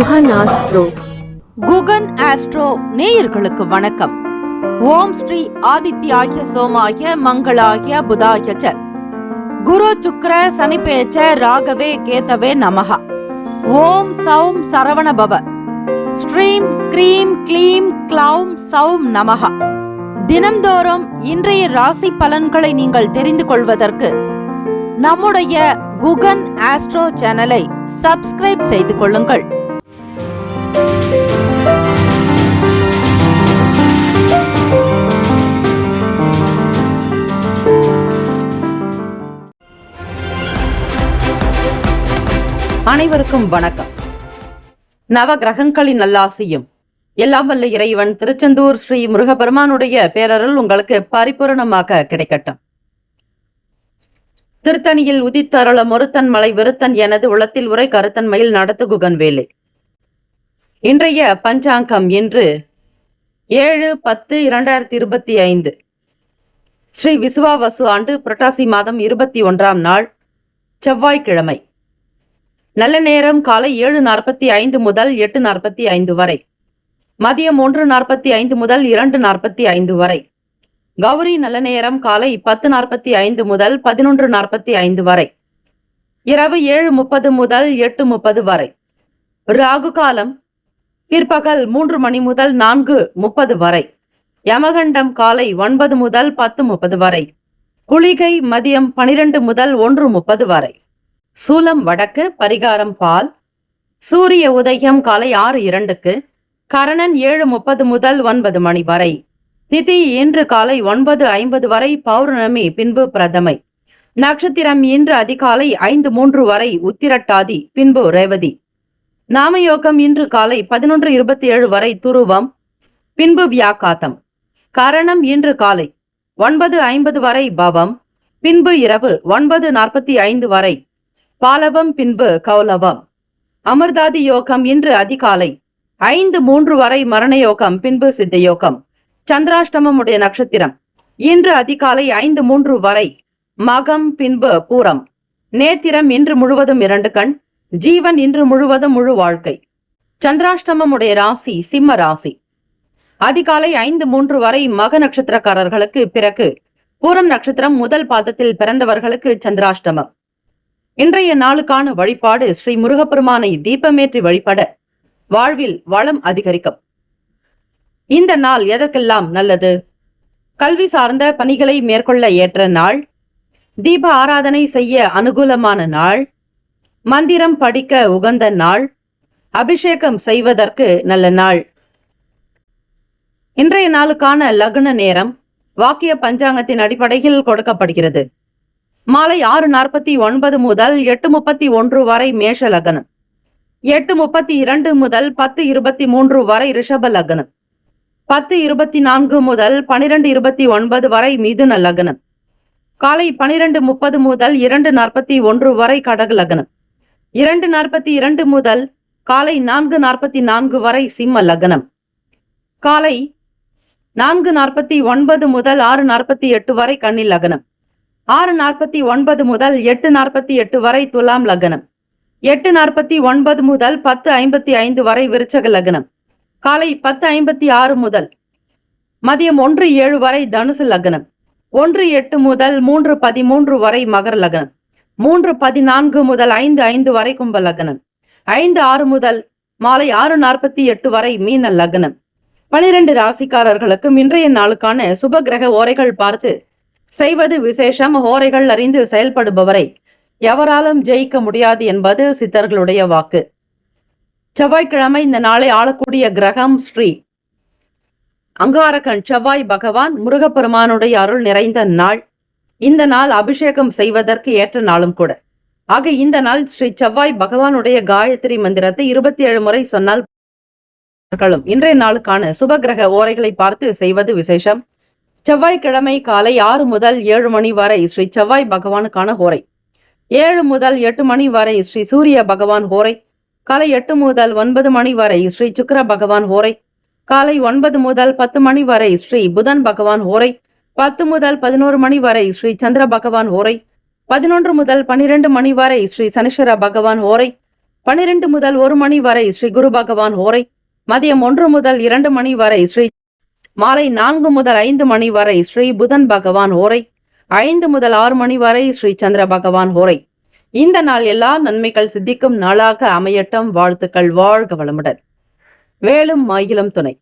Guhan astro. Guhan astro நேயர்களுக்கு வணக்கம். ஓம் ஸ்ரீ ஆதித்யாய சோமாய மங்களாய புதாய ச குரு சுக்ர சனிபேச்ச ராகவே கேதவே நமஹ. ஓம் சௌம் சரவண பவ. ஸ்ரீம் க்ரீம் க்ளீம் க்ளௌம் சௌம் நமஹ. தினம்தோறும் இன்றைய ராசி பலன்களை நீங்கள் தெரிந்து கொள்வதற்கு நம்முடைய குகன் ஆஸ்ட்ரோ சேனலை சப்ஸ்கிரைப் செய்து கொள்ளுங்கள். அனைவருக்கும் வணக்கம். நவ கிரகங்களின் நல்லாசியும் எல்லாம் வல்ல இறைவன் திருச்செந்தூர் ஸ்ரீ முருகப்பெருமானுடைய பேரருள் உங்களுக்கு பரிபூரணமாக கிடைக்கட்டும். திருத்தணியில் உதித்தருள மொருத்தன் மலை விருத்தன் எனது உளத்தில் உரை கருத்தன்மையில் நடத்து குகன் வேலை. இன்றைய பஞ்சாங்கம் இன்று 7/10/2025 ஸ்ரீ விசுவாவசு ஆண்டு புரட்டாசி மாதம் 21ஆம் நாள் செவ்வாய்க்கிழமை. நல்ல நேரம் காலை 7:45 முதல் 8:45 வரை, மதியம் 1:45 முதல் 2:45 வரை. கௌரி நல்ல நேரம் காலை 10:45 முதல் 11:45 வரை, இரவு 7:30 முதல் 8:30 வரை. ராகு காலம் பிற்பகல் 3 மணி முதல் 4:30 வரை. யமகண்டம் காலை 9 முதல் 10:30 வரை. குளிகை மதியம் 12 முதல் 1:30 வரை. சூலம் வடக்கு, பரிகாரம் பால். சூரிய உதயம் காலை 6:02க்கு. கரணன் 7:30 முதல் 9 மணி வரை. திதி இன்று காலை 9:50 வரை, பௌர்ணமி பின்பு பிரதமை. நட்சத்திரம் இன்று அதிகாலை 5:03 வரை உத்திரட்டாதி பின்பு ரேவதி. நாமயோகம் இன்று காலை 11:27 வரை துருவம் பின்பு வியாக்காத்தம். கரணம் இன்று காலை 9:50 வரை பவம் பின்பு இரவு 9:45 வரை பாலவம் பின்பு கௌலவம். அமிர்தாதி யோகம் இன்று அதிகாலை 5:03 வரை மரணயோகம் பின்பு சித்தயோகம். சந்திராஷ்டமம் உடைய நட்சத்திரம் இன்று அதிகாலை 5:03 வரை மகம் பின்பு பூரம். நேத்திரம் இன்று முழுவதும் 2 கண். ஜீவன் இன்று முழுவதும் முழு வாழ்க்கை. சந்திராஷ்டமம் உடைய ராசி சிம்ம ராசி. அதிகாலை 5:03 வரை மக நட்சத்திரக்காரர்களுக்கு, பிறகு பூரம் நட்சத்திரம் முதல் பாதத்தில் பிறந்தவர்களுக்கு சந்திராஷ்டமம். இன்றைய நாளுக்கான வழிபாடு ஸ்ரீ முருகப்பெருமானை தீபமேற்றி வழிபட வாழ்வில் வளம் அதிகரிக்கும். இந்த நாள் எதற்கெல்லாம் நல்லது? கல்வி சார்ந்த பணிகளை மேற்கொள்ள ஏற்ற நாள். தீப ஆராதனை செய்ய அனுகூலமான நாள். மந்திரம் படிக்க உகந்த நாள். அபிஷேகம் செய்வதற்கு நல்ல நாள். இன்றைய நாளுக்கான லக்ன நேரம் வாக்கிய பஞ்சாங்கத்தின் அடிப்படையில் கொடுக்கப்படுகிறது. மாலை 6:49 முதல் 8:31 வரை மேஷ லக்னம். 8:32 முதல் 10:23 வரை ரிஷப லக்னம். 10:24 முதல் 12:29 வரை மிதுன லக்னம். காலை 12:30 முதல் 2:41 வரை கடக லக்னம். 2:42 முதல் காலை 4:44 வரை சிம்ம லக்னம். காலை 4:49 முதல் 6:48 வரை கன்னி லக்னம். 6:49 முதல் 8:48 வரை துலாம் லக்னம். 8:49 முதல் 10:55 வரை விருச்சக லக்னம். காலை 10:56 முதல் மதியம் 1:07 வரை தனுசு லக்னம். 1:08 முதல் 3:13 வரை மகர லக்னம். 3:14 முதல் 5:05 வரை கும்ப லக்னம். 5:06 முதல் மாலை 6:48 வரை மீன லக்னம். 12 ராசிக்காரர்களுக்கும் இன்றைய நாளுக்கான சுப கிரக ஓரைகள் பார்த்து செய்வது விசேஷம். ஓரைகள் அறிந்து செயல்படுபவரை எவராலும் ஜெயிக்க முடியாது என்பது சித்தர்களுடைய வாக்கு. செவ்வாய்க்கிழமை. இந்த நாளை ஆளக்கூடிய கிரகம் ஸ்ரீ அங்காரகன் செவ்வாய் பகவான். முருகப்பெருமானுடைய அருள் நிறைந்த நாள். இந்த நாள் அபிஷேகம் செய்வதற்கு ஏற்ற நாளும் கூட. ஆக இந்த நாள் ஸ்ரீ செவ்வாய் பகவானுடைய காயத்ரி மந்திரத்தை 27 முறை சொன்னால் இன்றைய நாளுக்கான சுப கிரக ஓரைகளை பார்த்து செய்வது விசேஷம். செவ்வாய்க்கிழமை காலை 6 முதல் 7 மணி வரை ஸ்ரீ செவ்வாய் பகவானுக்கான ஹோரை. 7 முதல் 8 மணி வரை ஸ்ரீ சூரிய பகவான் ஹோரை. காலை 8 முதல் 9 மணி வரை ஸ்ரீ சுக்கிர பகவான் ஹோரை. காலை 9 முதல் 10 மணி வரை ஸ்ரீ புதன் பகவான் ஹோரை. 10 முதல் 11 மணி வரை ஸ்ரீ சந்திர பகவான் ஹோரை. 11 முதல் 12 மணி வரை ஸ்ரீ சனீஸ்வர பகவான் ஹோரை. 12 முதல் 1 மணி வரை ஸ்ரீ குரு பகவான் ஹோரை, மதியம் 1 முதல் 2 மணி வரை ஸ்ரீ, மாலை 4 முதல் 5 மணி வரை ஸ்ரீ புதன் பகவான் ஹோரை, 5 முதல் 6 மணி வரை ஸ்ரீ சந்திர பகவான் ஹோரை. இந்த நாள் எல்லா நன்மைகள் சித்திக்கும் நாளாக அமையட்டும். வாழ்த்துக்கள். வாழ்க வளமுடன். வேலும் மயிலும் துணை.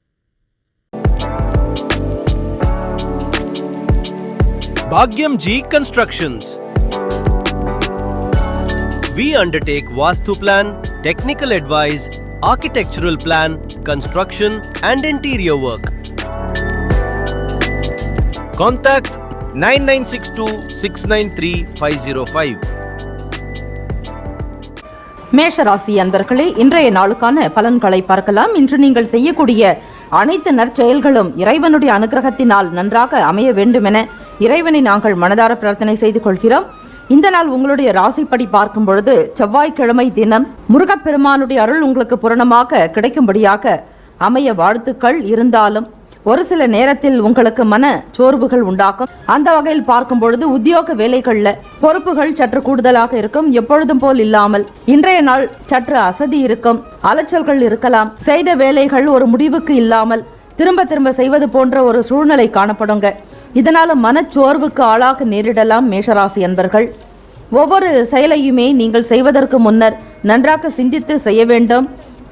Bhagyam G Constructions. We undertake Vastu Plan, Technical Advice, Architectural Plan, Construction and Interior Work. Contact 9962693505. மேஷராசி அன்பர்களே, இன்றைய நாளுக்கான பலன்களை பார்க்கலாம். இன்று நீங்கள் செய்யக்கூடிய அனைத்து நற்செயல்களும் இறைவனுடைய அனுகிரகத்தினால் நன்றாக அமைய வேண்டுமென இறைவனை நாங்கள் மனதார பிரார்த்தனை செய்து கொள்கிறோம். இந்த நாள் உங்களுடைய ராசிப்படி பார்க்கும் பொழுது செவ்வாய்க்கிழமை தினம் முருகப்பெருமானுடைய அருள் உங்களுக்கு பூரணமாக கிடைக்கும்படியாக அமைய வாழ்த்துக்கள். இருந்தாலும் ஒரு சில நேரத்தில் உங்களுக்கு மன சோர்வுகள் உண்டாக்கும். அந்த வகையில் பார்க்கும் பொழுது உத்தியோக வேலைகளில் பொறுப்புகள் சற்று கூடுதலாக இருக்கும். எப்பொழுதும் போல் இல்லாமல் இன்றைய நாள் சற்று அசதி இருக்கும், அலைச்சல்கள் இருக்கலாம். செய்த வேலைகள் ஒரு முடிவுக்கு இல்லாமல் திரும்ப திரும்ப செய்வது போன்ற ஒரு சூழ்நிலை காணப்படுங்க. இதனால மனச்சோர்வுக்கு ஆளாக நேரிடலாம். மேஷராசி அன்பர்கள், ஒவ்வொரு செயலையுமே நீங்கள் செய்வதற்கு முன்னர் நன்றாக சிந்தித்து செய்ய வேண்டும்.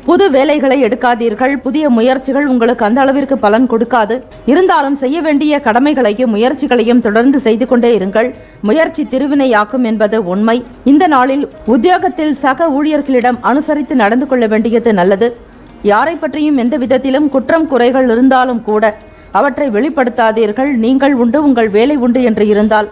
புது வேலைகளை எடுக்காதீர்கள். புதிய முயற்சிகள் உங்களுக்கு அந்த அளவிற்கு பலன் கொடுக்காது. இருந்தாலும் செய்ய வேண்டிய கடமைகளையும் முயற்சிகளையும் தொடர்ந்து செய்து கொண்டே இருங்கள். முயற்சி திருவினையாக்கும் என்பது உண்மை. இந்த நாளில் உத்தியோகத்தில் சக ஊழியர்களிடம் அனுசரித்து நடந்து கொள்ள வேண்டியது நல்லது. யாரை பற்றியும் எந்த விதத்திலும் குற்றம் குறைகள் இருந்தாலும் கூட அவற்றை வெளிப்படுத்தாதீர்கள். நீங்கள் உண்டு, உங்கள் வேலை உண்டு என்று இருந்தால்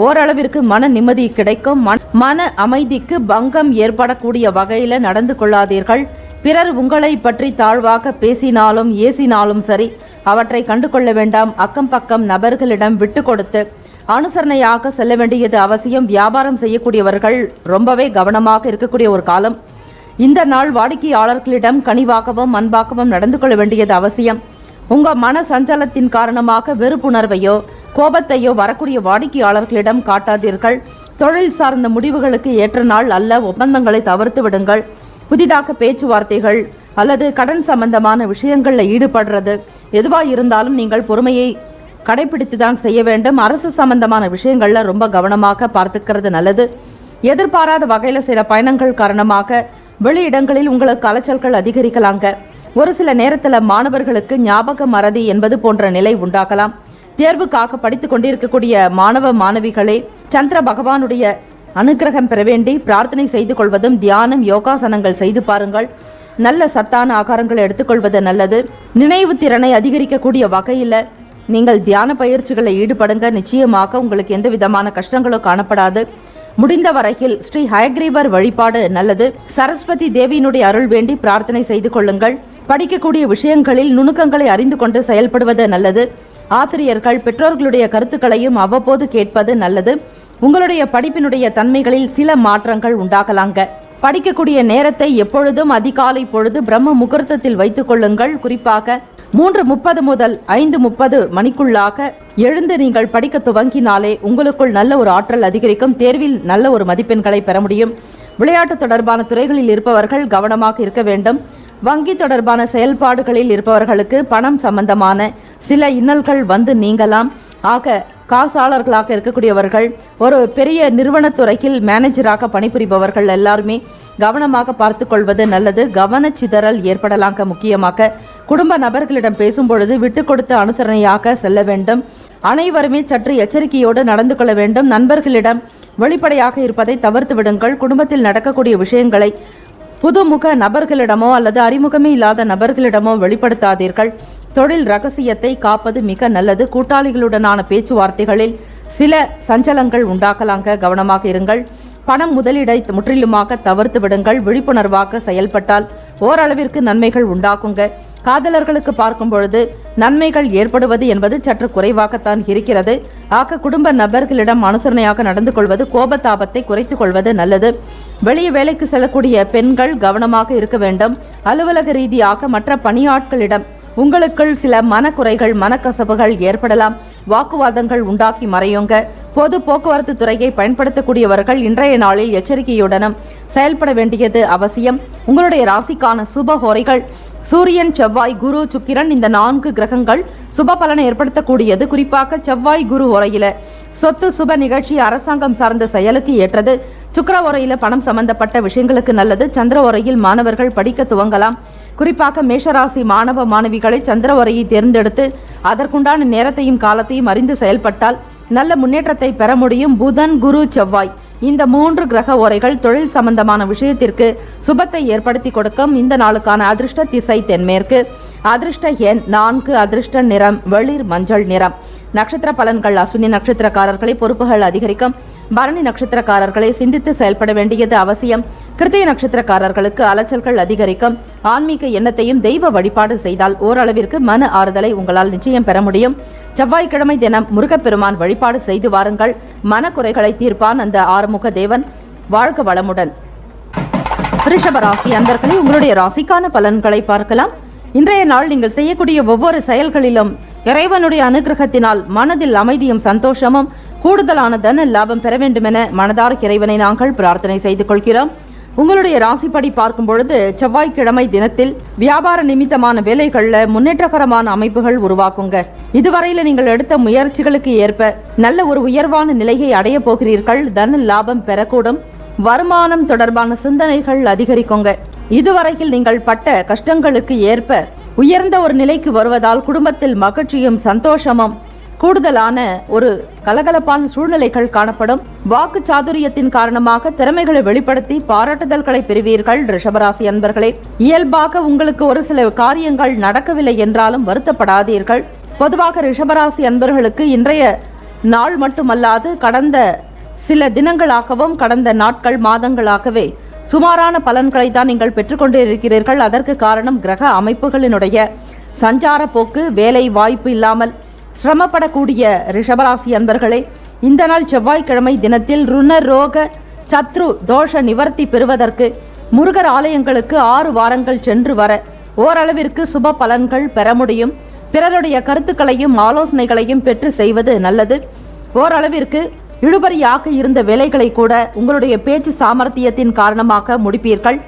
ஓரளவிற்கு மன நிம்மதி கிடைக்கும். மன அமைதிக்கு பங்கம் ஏற்படக்கூடிய வகையில் நடந்து கொள்ளாதீர்கள். பிறர் உங்களை பற்றி தாழ்வாக பேசினாலும் ஏசினாலும் சரி, அவற்றை கண்டு கொள்ள வேண்டாம். அக்கம் பக்கம் நபர்களிடம் விட்டு கொடுத்து அனுசரணையாக செல்ல வேண்டியது அவசியம். வியாபாரம் செய்யக்கூடியவர்கள் ரொம்பவே கவனமாக இருக்கக்கூடிய ஒரு காலம். இந்த நாள் வாடிக்கையாளர்களிடம் கனிவாகவும் அன்பாகவும் நடந்து கொள்ள வேண்டியது அவசியம். உங்க மன சஞ்சலத்தின் காரணமாக வெறுப்புணர்வையோ கோபத்தையோ வரக்கூடிய வாடிக்கையாளர்களிடம் காட்டாதீர்கள். தொழில் சார்ந்த முடிவுகளுக்கு ஏற்ற நாள் அல்ல. ஒப்பந்தங்களை தவிர்த்து விடுங்கள். புதிதாக பேச்சுவார்த்தைகள் அல்லது கடன் சம்பந்தமான விஷயங்களில் ஈடுபடுறது எதுவாக இருந்தாலும் நீங்கள் பொறுமையை கடைபிடித்து தான் செய்ய வேண்டும். அரசு சம்பந்தமான விஷயங்களில் ரொம்ப கவனமாக பார்த்துக்கிறது நல்லது. எதிர்பாராத வகையில் சில பயணங்கள் காரணமாக வெளியிடங்களில் உங்களுக்கு அலைச்சல்கள் அதிகரிக்கலாங்க. ஒரு சில நேரத்தில் மாணவர்களுக்கு ஞாபக மறதி என்பது போன்ற நிலை உண்டாகலாம். தேர்வுக்காக படித்து கொண்டிருக்கக்கூடிய மாணவ மாணவிகளே, சந்திர பகவானுடைய அனுகிரகம் பெற வேண்டி பிரார்த்தனை செய்து கொள்வதும் தியானம் யோகாசனங்கள் செய்து பாருங்கள். நல்ல சத்தான ஆகாரங்களை எடுத்துக்கொள்வது நல்லது. நினைவு திறனை அதிகரிக்கக்கூடிய வகையில் நீங்கள் தியான பயிற்சிகளில் ஈடுபடுங்க. நிச்சயமாக உங்களுக்கு எந்த விதமான கஷ்டங்களும் காணப்படாது. முடிந்த வரையில் ஸ்ரீ ஹயக்ரீவர் வழிபாடு நல்லது. சரஸ்வதி தேவியினுடைய அருள் வேண்டி பிரார்த்தனை செய்து கொள்ளுங்கள். படிக்கக்கூடிய விஷயங்களில் நுணுக்கங்களை அறிந்து கொண்டு செயல்படுவது நல்லது. ஆசிரியர்கள் பெற்றோர்களுடைய கருத்துக்களையும் அவ்வப்போது கேட்பது நல்லது. உங்களுடைய படிப்பினுடைய தன்மைகளில் சில மாற்றங்கள் உண்டாகலாங்க. படிக்கக்கூடிய நேரத்தை எப்பொழுதும் அதிகாலை பொழுது பிரம்ம முகூர்த்தத்தில் வைத்துக் கொள்ளுங்கள். குறிப்பாக 3:30 முதல் 5:30 மணிக்குள்ளாக எழுந்து நீங்கள் படிக்க துவங்கினாலே உங்களுக்குள் நல்ல ஒரு ஆற்றல் அதிகரிக்கும். தேர்வில் நல்ல ஒரு மதிப்பெண்களை பெற முடியும். விளையாட்டு தொடர்பான துறைகளில் இருப்பவர்கள் கவனமாக இருக்க வேண்டும். வங்கி தொடர்பான செயல்பாடுகளில் இருப்பவர்களுக்கு பணம் சம்பந்தமான சில இன்னல்கள் வந்து நீங்கலாம். ஆக காசாளர்களாக இருக்கக்கூடியவர்கள், ஒரு பெரிய நிறுவனத்துறையில் மேனேஜராக பணிபுரிபவர்கள் எல்லாருமே கவனமாக பார்த்து கொள்வது நல்லது. கவனச்சிதறல் ஏற்படலாங்க. முக்கியமாக குடும்ப நபர்களிடம் பேசும் பொழுது விட்டு கொடுத்து அனுசரணையாக செல்ல வேண்டும். அனைவருமே சற்று எச்சரிக்கையோடு நடந்து கொள்ள வேண்டும். நண்பர்களிடம் வெளிப்படையாக இருப்பதை தவிர்த்து விடுங்கள். குடும்பத்தில் நடக்கக்கூடிய விஷயங்களை புதுமுக நபர்களிடமோ அல்லது அறிமுகமே இல்லாத நபர்களிடமோ வெளிப்படுத்தாதீர்கள். தொழில் ரகசியத்தை காப்பது மிக நல்லது. கூட்டாளிகளுடனான பேச்சுவார்த்தைகளில் சில சஞ்சலங்கள் உண்டாக்கலாங்க. கவனமாக இருங்கள். பணம் முதலீடை முற்றிலுமாக தவிர்த்து விடுங்கள். விழிப்புணர்வாக செயல்பட்டால் ஓரளவிற்கு நன்மைகள் உண்டாக்குங்க. காதலர்களுக்கு பார்க்கும் பொழுது நன்மைகள் ஏற்படுவது என்பது சற்று குறைவாகத்தான் இருக்கிறது. ஆக குடும்ப நபர்களிடம் அனுசரணையாக நடந்து கொள்வது, கோபத்தாபத்தை குறைத்துக் கொள்வது நல்லது. வெளியே வேலைக்கு செல்லக்கூடிய பெண்கள் கவனமாக இருக்க வேண்டும். அலுவலக ரீதியாக மற்ற பணியாட்களிடம் உங்களுக்குள் சில மனக்குறைகள் மனக்கசப்புகள் ஏற்படலாம். வாக்குவாதங்கள் உண்டாக்கி மறையுங்க. பொது போக்குவரத்து துறையை பயன்படுத்தக்கூடியவர்கள் இன்றைய நாளில் எச்சரிக்கையுடனும் செயல்பட வேண்டியது அவசியம். உங்களுடைய ராசிக்கான சுப ஹோரைகள் சூரியன், செவ்வாய், குரு, சுக்கிரன் இந்த 4 கிரகங்கள் சுப பலனை ஏற்படுத்தக்கூடியது. குறிப்பாக செவ்வாய் குரு உரையில சொத்து சுப நிகழ்ச்சி, அரசாங்கம் சார்ந்த செயலுக்கு ஏற்றது. சுக்கிர உரையில பணம் சம்பந்தப்பட்ட விஷயங்களுக்கு நல்லது. சந்திர உரையில் மாணவர்கள் படிக்க துவங்கலாம். குறிப்பாக மேஷராசி மாணவ மாணவிகளை சந்திர உரையை தேர்ந்தெடுத்து அதற்குண்டான நேரத்தையும் காலத்தையும் அறிந்து செயல்பட்டால் நல்ல முன்னேற்றத்தை பெற முடியும். புதன், குரு, செவ்வாய் இந்த 3 கிரக உரைகள் தொழில் சம்பந்தமான விஷயத்திற்கு சுபத்தை ஏற்படுத்தி கொடுக்கும். இந்த நாளுக்கான அதிர்ஷ்ட திசை தென்மேற்கு. அதிர்ஷ்ட எண் 4. அதிர்ஷ்ட நிறம் வெளிர் மஞ்சள் நிறம். நட்சத்திர பலன்கள். அஸ்வினி நட்சத்திரக்காரர்களை பொறுப்புகள் அதிகரிக்கும். பரணி நட்சத்திரக்காரர்களை சிந்தித்து செயல்பட வேண்டியது அவசியம். கிருத்திகை நட்சத்திரக்காரர்களுக்கு அலைச்சல்கள் அதிகரிக்கும். ஆன்மீக எண்ணத்தையும் தெய்வ வழிபாடு செய்தால் ஓரளவிற்கு மன ஆறுதலை உங்களால் நிச்சயம் பெற முடியும். செவ்வாய்க்கிழமை தினம் முருகப்பெருமான் வழிபாடு செய்து வாருங்கள். மனக்குறைகளை தீர்ப்பான் அந்த ஆறுமுக தேவன். வாழ்க வளமுடன். ரிஷப ராசி அன்பர்களே, உங்களுடைய ராசிக்கான பலன்களை பார்க்கலாம். இன்றைய நாள் நீங்கள் செய்யக்கூடிய ஒவ்வொரு செயல்களிலும் இறைவனுடைய அனுகிரகத்தினால் மனதில் அமைதியும் சந்தோஷமும் கூடுதலான தன லாபம் பெற வேண்டும் என மனதார இறைவனை நாங்கள் பிரார்த்தனை செய்து கொள்கிறோம். உங்களுடைய ராசிப்படி பார்க்கும் பொழுது செவ்வாய்க்கிழமை தினத்தில் வியாபார நிமித்தமான வேலைகளில் முன்னேற்றகரமான அமைப்புகள் உருவாக்குங்க. இதுவரையில் நீங்கள் எடுத்த முயற்சிகளுக்கு ஏற்ப நல்ல ஒரு உயர்வான நிலையை அடைய போகிறீர்கள். தன லாபம் பெறக்கூடும். வருமானம் தொடர்பான சிந்தனைகள் அதிகரிக்குங்க. இதுவரையில் நீங்கள் பட்ட கஷ்டங்களுக்கு ஏற்ப உயர்ந்த ஒரு நிலைக்கு வருவதால் குடும்பத்தில் மகிழ்ச்சியும் சந்தோஷமும் கூடுதலான ஒரு கலகலப்பான சூழ்நிலைகள் காணப்படும். வாக்கு சாதுரியத்தின் காரணமாக திறமைகளை வெளிப்படுத்தி பாராட்டுதல்களை பெறுவீர்கள். ரிஷபராசி அன்பர்களே, இயல்பாக உங்களுக்கு ஒரு சில காரியங்கள் நடக்கவில்லை என்றாலும் வருத்தப்படாதீர்கள். பொதுவாக ரிஷபராசி அன்பர்களுக்கு இன்றைய நாள் மட்டுமல்லாது கடந்த சில தினங்களாகவும் கடந்த நாட்கள் மாதங்களாகவே சுமாரான பலன்களை தான் நீங்கள் பெற்றுக்கொண்டு இருக்கிறீர்கள். அதற்கு காரணம் கிரக அமைப்புகளினுடைய சஞ்சார போக்கு. வேலை வாய்ப்பு இல்லாமல் சிரமப்படக்கூடிய ரிஷபராசி அன்பர்களே, இந்த நாள் செவ்வாய்க்கிழமை தினத்தில் ருண ரோக சத்ரு தோஷ நிவர்த்தி பெறுவதற்கு முருகர் ஆலயங்களுக்கு 6 வாரங்கள் சென்று வர ஓரளவிற்கு சுப பலன்கள் பெற முடியும். பிறருடைய கருத்துக்களையும் ஆலோசனைகளையும் பெற்று செய்வது நல்லது. ஓரளவிற்கு இழுபறியாக இருந்த வேலைகளை கூட உங்களுடைய பேச்சு சாமர்த்தியத்தின் காரணமாக முடிப்பீர்கள்.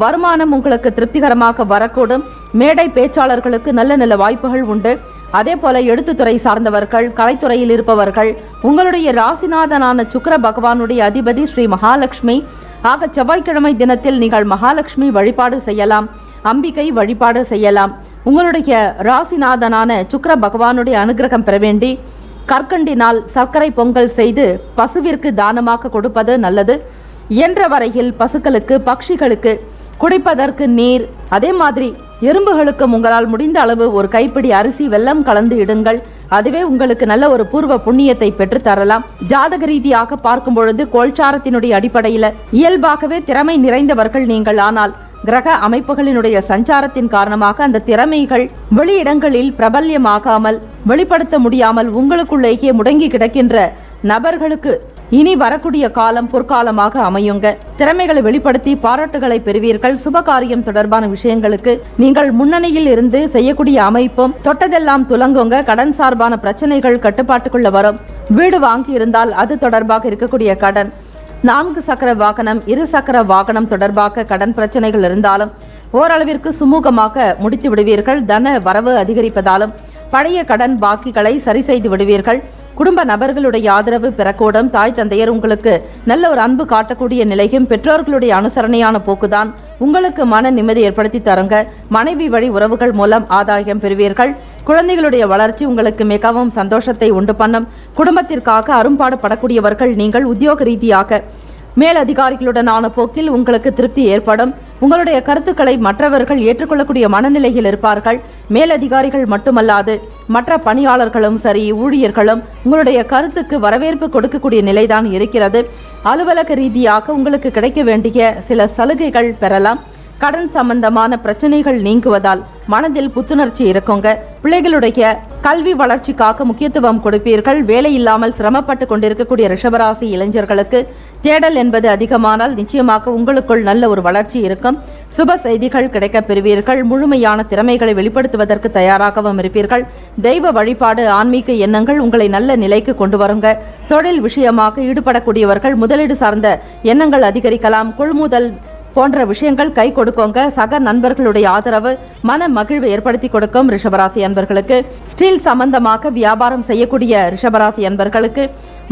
வருமானம் உங்களுக்கு திருப்திகரமாக வரக்கூடும். மேடை பேச்சாளர்களுக்கு நல்ல நல்ல வாய்ப்புகள் உண்டு. அதே போல எழுத்துத்துறை சார்ந்தவர்கள், கலைத்துறையில் இருப்பவர்கள், உங்களுடைய ராசிநாதனான சுக்கிர பகவானுடைய அதிபதி ஸ்ரீ மகாலட்சுமி ஆக செவ்வாய்க்கிழமை தினத்தில் நீங்கள் மகாலட்சுமி வழிபாடு செய்யலாம். அம்பிகை வழிபாடு செய்யலாம். உங்களுடைய ராசிநாதனான சுக்கிர பகவானுடைய அனுகிரகம் பெற வேண்டி கற்கண்டினால் சர்க்கரை பொங்கல் செய்து பசுவிற்கு தானமாக கொடுப்பது நல்லது. இயன்ற வரையில் பசுக்களுக்கு, பட்சிகளுக்கு குடிப்பதற்கு நீர், அதே மாதிரி எறும்புகளுக்கும் உங்களால் முடிந்த அளவு ஒரு கைப்பிடி அரிசி வெல்லம் கலந்து இடுங்கள். அதுவே உங்களுக்கு நல்ல ஒரு பூர்வ புண்ணியத்தை பெற்று தரலாம். ஜாதக ரீதியாக பார்க்கும் பொழுது கோல்சாரத்தினுடைய அடிப்படையில் இயல்பாகவே திறமை நிறைந்தவர்கள் நீங்கள். ஆனால் கிரக அமைப்புகளினுடைய சஞ்சாரத்தின் காரணமாக அந்த திறமைகள் வெளியிடங்களில் பிரபல்யமாகாமல் வெளிப்படுத்த முடியாமல் உங்களுக்குள்ளேயே முடங்கி கிடக்கின்ற நபர்களுக்கு இனி வரக்கூடிய காலம் பொற்காலமாக அமையுங்க. திறமைகளை வெளிப்படுத்தி பாராட்டுகளை பெறுவீர்கள். சுபகாரியம் தொடர்பான விஷயங்களுக்கு நீங்கள் முன்னணியில் இருந்து செய்யக்கூடிய அமைப்பும் தொட்டதெல்லாம் துலங்குங்க. கடன் சார்பான பிரச்சனைகள் கட்டுப்பாட்டுக்குள்ள வரும். வீடு வாங்கி இருந்தால் அது தொடர்பாக இருக்கக்கூடிய கடன், 4 சக்கர வாகனம், 2 சக்கர வாகனம் தொடர்பாக கடன் பிரச்சனைகள் இருந்தாலும் ஓரளவிற்கு சுமூகமாக முடித்து விடுவீர்கள். தன வரவு அதிகரிப்பதாலும் பழைய கடன் பாக்கிகளை சரி செய்து விடுவீர்கள். குடும்ப நபர்களுடைய ஆதரவு பெறக்கூடும். தாய் தந்தையர் உங்களுக்கு நல்ல ஒரு அன்பு காட்டக்கூடிய நிலையும் பெற்றோர்களுடைய அனுசரணையான போக்குதான் உங்களுக்கு மன நிம்மதி ஏற்படுத்தி தருங்க. மனைவி வழி உறவுகள் மூலம் ஆதாயம் பெறுவீர்கள். குழந்தைகளுடைய வளர்ச்சி உங்களுக்கு மிகவும் சந்தோஷத்தை உண்டு பண்ணும். குடும்பத்திற்காக அரும்பாடுபடக்கூடியவர்கள் நீங்கள். உத்தியோக ரீதியாக மேலதிகாரிகளுடனான போக்கில் உங்களுக்கு திருப்தி ஏற்படும். உங்களுடைய கருத்துக்களை மற்றவர்கள் ஏற்றுக்கொள்ளக்கூடிய மனநிலையில் இருப்பார்கள். மேலதிகாரிகள் மட்டுமல்லாது மற்ற பணியாளர்களும் சரி, ஊழியர்களும் உங்களுடைய கருத்துக்கு வரவேற்பு கொடுக்கக்கூடிய நிலைதான் இருக்கிறது. அலுவலக ரீதியாக உங்களுக்கு கிடைக்க வேண்டிய சில சலுகைகள் பெறலாம். கடன் சம்பந்தமான பிரச்சனைகள் நீங்குவதால் மனதில் புத்துணர்ச்சி இருக்குங்க. பிள்ளைகளுடைய கல்வி வளர்ச்சிக்காக முக்கியத்துவம் கொடுப்பீர்கள். வேலை இல்லாமல் சிரமப்பட்டு கொண்டிருக்கக்கூடிய ரிஷபராசி இளைஞர்களுக்கு தேடல் என்பது அதிகமானால் நிச்சயமாக உங்களுக்குள் நல்ல ஒரு வளர்ச்சி இருக்கும். சுப செய்திகள் கிடைக்கப் பெறுவீர்கள். முழுமையான திறமைகளை வெளிப்படுத்துவதற்கு தயாராகவும் இருப்பீர்கள். தெய்வ வழிபாடு, ஆன்மீக எண்ணங்கள் உங்களை நல்ல நிலைக்கு கொண்டு வருங்க. தொழில் விஷயமாக ஈடுபடக்கூடியவர்கள் முதலீடு சார்ந்த எண்ணங்கள் அதிகரிக்கலாம். கொள்முதல் போன்ற விஷயங்கள் கை கொடுக்கோங்க. சக நண்பர்களுடைய ஆதரவு மன மகிழ்வை ஏற்படுத்தி கொடுக்கும். ரிஷபராசி அன்பர்களுக்கு ஸ்டீல் சம்பந்தமாக வியாபாரம் செய்யக்கூடிய ரிஷபராசி அன்பர்களுக்கு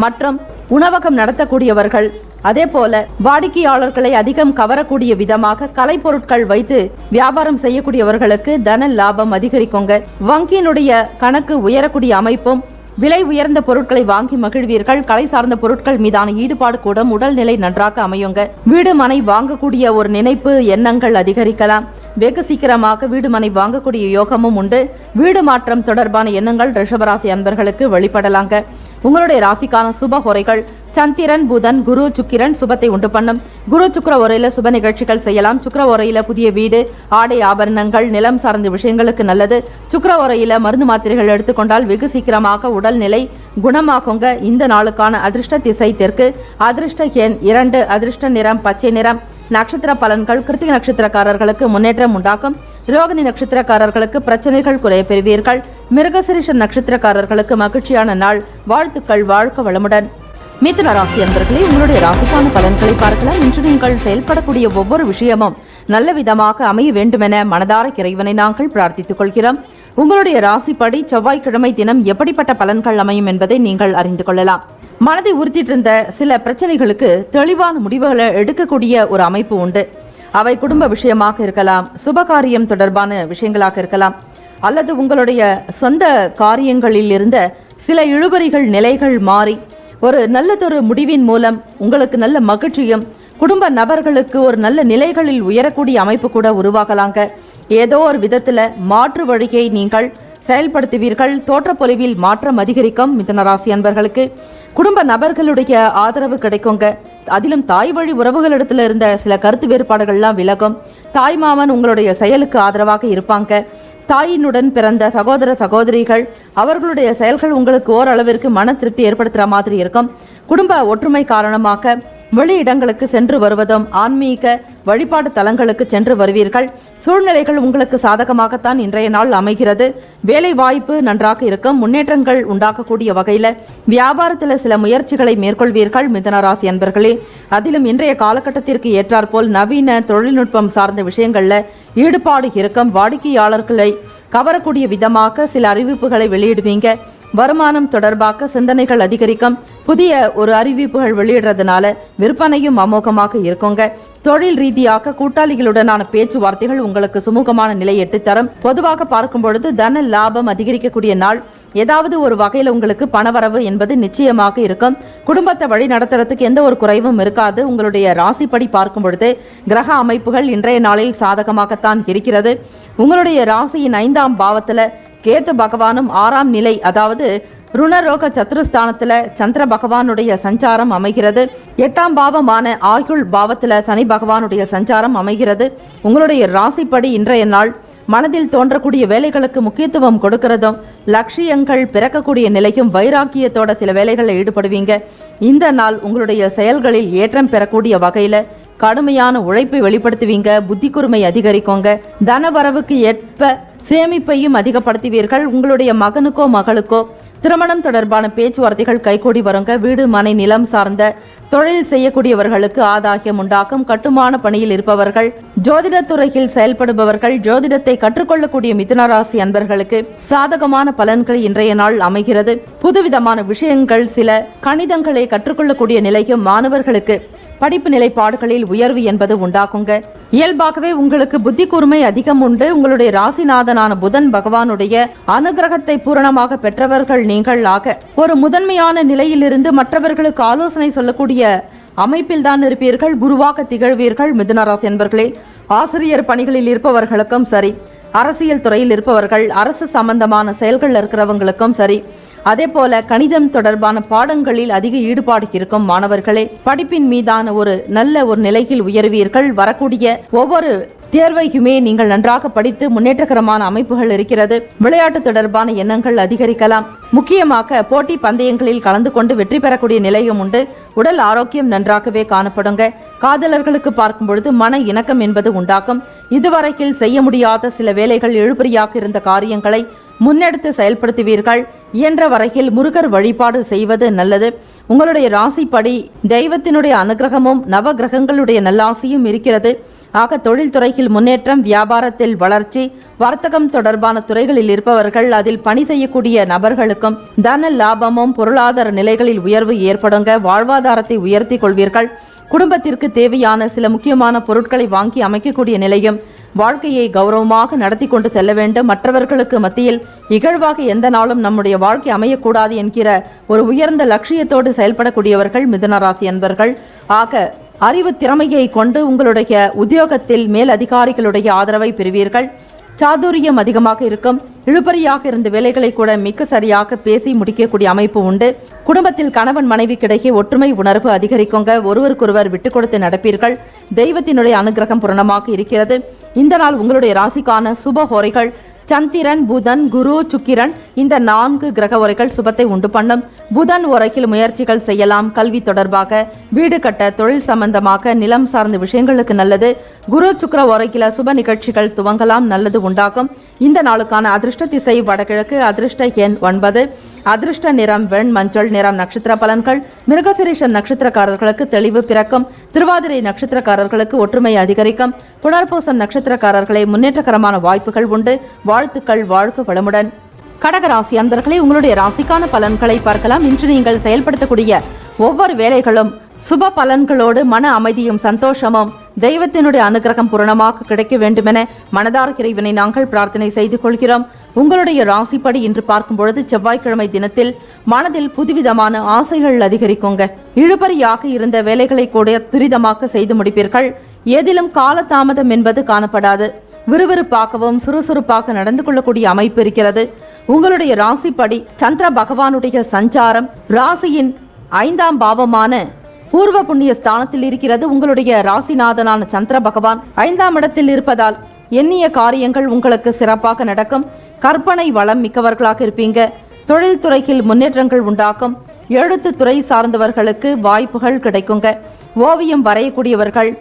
மற்றும் உணவகம் நடத்தக்கூடியவர்கள், அதே போல வாடிக்கையாளர்களை அதிகம் கவரக்கூடிய விதமாக கலைப்பொருட்கள் வைத்து வியாபாரம் செய்யக்கூடியவர்களுக்கு தன லாபம் அதிகரிக்குங்க. வங்கியினுடைய கணக்கு உயரக்கூடிய அமைப்பும், விலை உயர்ந்த பொருட்களை வாங்கி மகிழ்வீர்கள். கலை சார்ந்த பொருட்கள் மீதான ஈடுபாடு கூடும். உடல்நிலை நன்றாக அமையுங்க. வீடு மனை வாங்கக்கூடிய ஒரு நினைப்பு எண்ணங்கள் அதிகரிக்கலாம். வெகு சீக்கிரமாக வீடு மனை வாங்கக்கூடிய யோகமும் உண்டு. வீடு மாற்றம் தொடர்பான எண்ணங்கள் ரிஷபராசி அன்பர்களுக்கு வெளிப்படலாங்க. உங்களுடைய ராசிக்கான சுப ஹோரைகள் சந்திரன், புதன், குரு, சுக்கிரன் சுபத்தை உண்டு பண்ணும். குரு சுக்கிர உரையில சுப நிகழ்ச்சிகள் செய்யலாம். சுக்கிர உரையில புதிய வீடு, ஆடை ஆபரணங்கள், நிலம் சார்ந்த விஷயங்களுக்கு நல்லது. சுக்கிர உரையில மருந்து மாத்திரைகள் எடுத்துக்கொண்டால் வெகு சீக்கிரமாக உடல்நிலை குணமாகுங்க. இந்த நாளுக்கான அதிர்ஷ்ட திசை தெற்கு. அதிர்ஷ்ட எண் 2. அதிர்ஷ்ட நிறம் பச்சை நிறம். நட்சத்திர பலன்கள் கிருத்திகை நட்சத்திரக்காரர்களுக்கு முன்னேற்றம் உண்டாகும். ரோகிணி நட்சத்திரக்காரர்களுக்கு பிரச்சனைகள் குறைய பெறுவீர்கள். மிருகசிரிஷ நட்சத்திரக்காரர்களுக்கு மகிழ்ச்சியான நாள். வாழ்த்துக்கள். வாழ்க வளமுடன். மிதுன ராசி அன்பர்களே, உங்களுடைய ராசிக்கான பலன்களை பார்க்கலாம். இன்று நீங்கள் செயல்படக்கூடிய ஒவ்வொரு விஷயமும் நல்ல விதமாக அமைய வேண்டுமென மனதார இறைவனை நாங்கள் பிரார்த்தித்துக் கொள்கிறோம். உங்களுடைய ராசிப்படி செவ்வாய்க்கிழமை தினம் எப்படிப்பட்ட பலன்கள் அமையும் என்பதை நீங்கள் அறிந்து கொள்ளலாம். மனதை உறுத்திட்டு இருந்த சில பிரச்சனைகளுக்கு தெளிவான முடிவுகளை எடுக்கக்கூடிய ஒரு அமைப்பு உண்டு. அவை குடும்ப விஷயமாக இருக்கலாம், சுபகாரியம் தொடர்பான விஷயங்களாக இருக்கலாம், அல்லது உங்களுடைய சொந்த காரியங்களில் இருந்த சில இழுபறிகள் நிலைகள் மாறி ஒரு நல்லதொரு முடிவின் மூலம் உங்களுக்கு நல்ல மகிழ்ச்சியும், குடும்ப நபர்களுக்கு ஒரு நல்ல நிலைகளில் உயரக்கூடிய அமைப்பு கூட உருவாகலாங்க. ஏதோ ஒரு விதத்துல மாற்று வழியை நீங்கள் செயல்படுத்துவீர்கள். தோற்றப்பொலிவில் மாற்றம் அதிகரிக்கும். மிதுனராசி அன்பர்களுக்கு குடும்ப நபர்களுடைய ஆதரவு கிடைக்குங்க. அதிலும் தாய் வழி உறவுகளிடத்துல இருந்த சில கருத்து வேறுபாடுகள்லாம் விலகும். தாய் மாமன் உங்களுடைய செயலுக்கு ஆதரவாக இருப்பாங்க. தாயினுடன் பிறந்த சகோதர சகோதரிகள் அவர்களுடைய செயல்கள் உங்களுக்கு ஓரளவிற்கு மன திருப்தி ஏற்படுத்துகிற மாதிரி இருக்கும். குடும்ப ஒற்றுமை காரணமாக வெளியிடங்களுக்கு சென்று வருவதும், ஆன்மீக வழிபாடு தலங்களுக்கு சென்று வருவீர்கள். சூழ்நிலைகள் உங்களுக்கு சாதகமாகத்தான் இன்றைய நாள் அமைகிறது. வேலை வாய்ப்பு நன்றாக இருக்கும். முன்னேற்றங்கள் உண்டாக்கக்கூடிய வகையில் வியாபாரத்தில் சில முயற்சிகளை மேற்கொள்வீர்கள். மிதுனராசி அன்பர்களே, அதிலும் இன்றைய காலகட்டத்திற்கு ஏற்றாற்போல் நவீன தொழில்நுட்பம் சார்ந்த விஷயங்கள்ல ஈடுபாடு இருக்கும். வாடிக்கையாளர்களை கவரக்கூடிய விதமாக சில அறிவிப்புகளை வெளியிடுவீங்க. வருமானம் தொடர்பாக சிந்தனைகள் அதிகரிக்கும். புதிய ஒரு அறிவிப்புகள் வெளியிடுறதுனால விற்பனையும் அமோகமாக இருக்குங்க. தொழில் ரீதியாக கூட்டாளிகளுடனான பேச்சுவார்த்தைகள் உங்களுக்கு சுமூகமான நிலை எட்டித்தரும். பொதுவாக பார்க்கும் பொழுது தன லாபம் அதிகரிக்கக்கூடிய நாள். ஏதாவது ஒரு வகையில் உங்களுக்கு பணவரவு என்பது நிச்சயமாக இருக்கும். குடும்பத்தை வழி நடத்துறதுக்கு எந்த ஒரு குறைவும் இருக்காது. உங்களுடைய ராசிப்படி பார்க்கும் பொழுது கிரக அமைப்புகள் இன்றைய நாளில் சாதகமாகத்தான் இருக்கிறது. உங்களுடைய ராசியின் 5ஆம் பாவத்துல கேத்து பகவானும் 6ஆம் நிலை, அதாவது ருணரோக சத்துருஸ்தானத்துல சந்திர பகவானுடைய சஞ்சாரம் அமைகிறது. 8ஆம் பாவமான ஆயுள் பாவத்துல சனி பகவானுடைய சஞ்சாரம் அமைகிறது. உங்களுடைய ராசிப்படி இன்றைய நாள் மனதில் தோன்றக்கூடிய வேலைகளுக்கு முக்கியத்துவம் கொடுக்கிறதும், லட்சியங்கள் பிறக்கக்கூடிய நிலையும், வைராக்கியத்தோட சில வேலைகளில் ஈடுபடுவீங்க. இந்த நாள் உங்களுடைய செயல்களில் ஏற்றம் பெறக்கூடிய வகையில கடுமையான உழைப்பை வெளிப்படுத்துவீங்க. புத்தி கூர்மை அதிகரிக்குங்க. தனவரவுக்கு ஏற்ப சேமிப்பையும் அதிகப்படுத்துவீர்கள். உங்களுடைய மகனுக்கோ மகளுக்கோ திருமணம் தொடர்பான பேச்சுவார்த்தைகள் கைகூடி வருங்க. வீடு மனை நிலம் சார்ந்த தொழில் செய்யக்கூடியவர்களுக்கு ஆதாயம் உண்டாகும். கட்டுமான பணியில் இருப்பவர்கள், ஜோதிட துறையில் செயல்படுபவர்கள், ஜோதிடத்தை கற்றுக்கொள்ளக்கூடிய மிதுனராசி அன்பர்களுக்கு சாதகமான பலன்கள் இன்றைய நாள் அமைகிறது. புதுவிதமான விஷயங்கள், சில கணிதங்களை கற்றுக்கொள்ளக்கூடிய நிலையும் மாணவர்களுக்கு படிப்பு நிலைப்பாடுகளில் உயர்வு என்பது உண்டாக்குங்க. இயல்பாகவே உங்களுக்கு புத்தி கூர்மை அதிகம் உண்டு. உங்களுடைய ராசிநாதனான புதன் பகவானுடைய அனுகிரகத்தை பூரணமாக பெற்றவர்கள் நீங்கள் ஆக ஒரு முதன்மையான நிலையிலிருந்து மற்றவர்களுக்கு ஆலோசனை சொல்லக்கூடிய அமைப்பில் தான் இருப்பீர்கள். குருவாக திகழ்வீர்கள். மிதுனராசி என்பர்களே, ஆசிரியர் பணிகளில் இருப்பவர்களுக்கும் சரி, அரசியல் துறையில் இருப்பவர்கள், அரசு சம்பந்தமான செயல்கள் இருக்கிறவங்களுக்கும் சரி, அதே போல கணிதம் தொடர்பான பாடங்களில் அதிக ஈடுபாடு இருக்கும் மாணவர்களே, படிப்பின் மீதான ஒரு நல்ல ஒரு நிலையில் உயர்வீர்கள். வரக்கூடிய ஒவ்வொரு தேர்வையுமே நீங்கள் நன்றாக படித்து முன்னேற்றகரமான அமைப்புகள் இருக்கிறது. விளையாட்டு தொடர்பான எண்ணங்கள் அதிகரிக்கலாம். முக்கியமாக போட்டி பந்தயங்களில் கலந்து கொண்டு வெற்றி பெறக்கூடிய நிலையும் உண்டு. உடல் ஆரோக்கியம் நன்றாகவே காணப்படுங்க. காதலர்களுக்கு பார்க்கும் பொழுது மன இணக்கம் என்பது உண்டாகும். இதுவரையில் செய்ய முடியாத சில வேலைகள் இழுபறியாக இருந்த காரியங்களை முன்னெடுத்து செயல்படுத்துவீர்கள். இயன்ற வரையில் முருகர் வழிபாடு செய்வது நல்லது. உங்களுடைய ராசிப்படி தெய்வத்தினுடைய அனுகிரகமும் நவ கிரகங்களுடைய நல்லாசியும் இருக்கிறது. ஆக தொழில்துறையில் முன்னேற்றம், வியாபாரத்தில் வளர்ச்சி, வர்த்தகம் தொடர்பான துறைகளில் இருப்பவர்கள், அதில் பணி செய்யக்கூடிய நபர்களுக்கும் தன லாபமும் பொருளாதார நிலைகளில் உயர்வு ஏற்படுங்க. வாழ்வாதாரத்தை உயர்த்தி கொள்வீர்கள். குடும்பத்திற்கு தேவையான சில முக்கியமான பொருட்களை வாங்கி அமைக்கக்கூடிய நிலையும், வாழ்க்கையை கௌரவமாக நடத்தி கொண்டு செல்ல வேண்டும். மற்றவர்களுக்கு மத்தியில் இகழ்வாக எந்த நாளும் நம்முடைய வாழ்க்கை அமையக்கூடாது என்கிற ஒரு உயர்ந்த லட்சியத்தோடு செயல்படக்கூடியவர்கள் மிதுன ராசி அன்பர்கள். ஆக அறிவு திறமையை கொண்டு உங்களுடைய உத்தியோகத்தில் மேல் அதிகாரிகளுடைய ஆதரவை பெறுவீர்கள். சாதுரியம் அதிகமாக இருக்கும். இழுபறியாக இருந்த வேலைகளை கூட மிக சரியாக பேசி முடிக்கக்கூடிய அமைப்பு உண்டு. குடும்பத்தில் கணவன் மனைவிக்கிடையே ஒற்றுமை உணர்வு அதிகரிக்குங்க. ஒருவருக்கொருவர் விட்டுக் கொடுத்து நடப்பீர்கள். தெய்வத்தினுடைய அனுகிரகம் பூரணமாக இருக்கிறது. இந்த நாள் உங்களுடைய ராசிக்கான சுப ஹோரைகள் சந்திரன், புதன், குரு, சுக்கிரன் இந்த 4 கிரக உரைகள் சுபத்தை உண்டு பண்ணும். புதன் உரையில் முயற்சிகள் செய்யலாம். கல்வி தொடர்பாக, வீடு கட்ட, தொழில் சம்பந்தமாக, நிலம் சார்ந்த விஷயங்களுக்கு நல்லது. குரு சுக்கிர உரையில சுப நிகழ்ச்சிகள் துவங்கலாம். நல்லது உண்டாகும். இந்த நாளுக்கான அதிர்ஷ்ட திசை வடகிழக்கு. அதிர்ஷ்ட எண் 9. அதிர்ஷ்ட நிறம் வெண் மஞ்சள் நிறம். நட்சத்திர பலன்கள்: மிருகசிரீஷம் நட்சத்திரக்காரர்களுக்கு தெளிவு பிறக்கும். திருவாதிரை நட்சத்திரக்காரர்களுக்கு ஒற்றுமை அதிகரிக்கும். புனர்பூசம் நட்சத்திரக்காரர்களை முன்னேற்றகரமான வாய்ப்புகள் உண்டு. வாழ்த்துக்கள். வாழ்க வளமுடன். கடகராசி அன்பர்களே, உங்களுடைய ராசிக்கான பலன்களை பார்க்கலாம். இன்று நீங்கள் செயல்படுத்தக்கூடிய ஒவ்வொரு வேலைகளும் சுப பலன்களோடு மன அமைதியும் சந்தோஷமும் தெய்வத்தினுடைய அனுகிரகம் பூரணமாக கிடைக்க வேண்டுமென மனதார இறைவனை நாங்கள் பிரார்த்தனை செய்து கொள்கிறோம். உங்களுடைய ராசிப்படி இன்று பார்க்கும் பொழுது செவ்வாய்க்கிழமை தினத்தில் மனதில் புதுவிதமான ஆசைகள் அதிகரிக்குங்க. இழுபறியாக இருந்த வேலைகளை கூட துரிதமாக செய்து முடிப்பீர்கள். ஏதிலும் காலதாமதம் என்பது காணப்படாது. விறுவிறுப்பாகவும் சுறுசுறுப்பாக நடந்து கொள்ளக்கூடிய அமைப்பு இருக்கிறது. உங்களுடைய ராசிப்படி சந்திர பகவானுடைய சஞ்சாரம் ராசியின் 5ஆம் பாவமான பூர்வ புண்ணிய ஸ்தானத்தில் இருக்கிறது. உங்களுடைய ராசிநாதனான சந்திர பகவான் 5ஆம் இடத்தில் இருப்பதால் எண்ணிய காரியங்கள் உங்களுக்கு சிறப்பாக நடக்கும். கற்பனை வளம் மிக்கவர்களாக இருப்பீங்க. தொழில்துறையில் முன்னேற்றங்கள் உண்டாக்கும். எழுத்துத்துறை சார்ந்தவர்களுக்கு வாய்ப்புகள் கிடைக்குங்க. ஓவியம் வரையக்கூடியவர்கள்,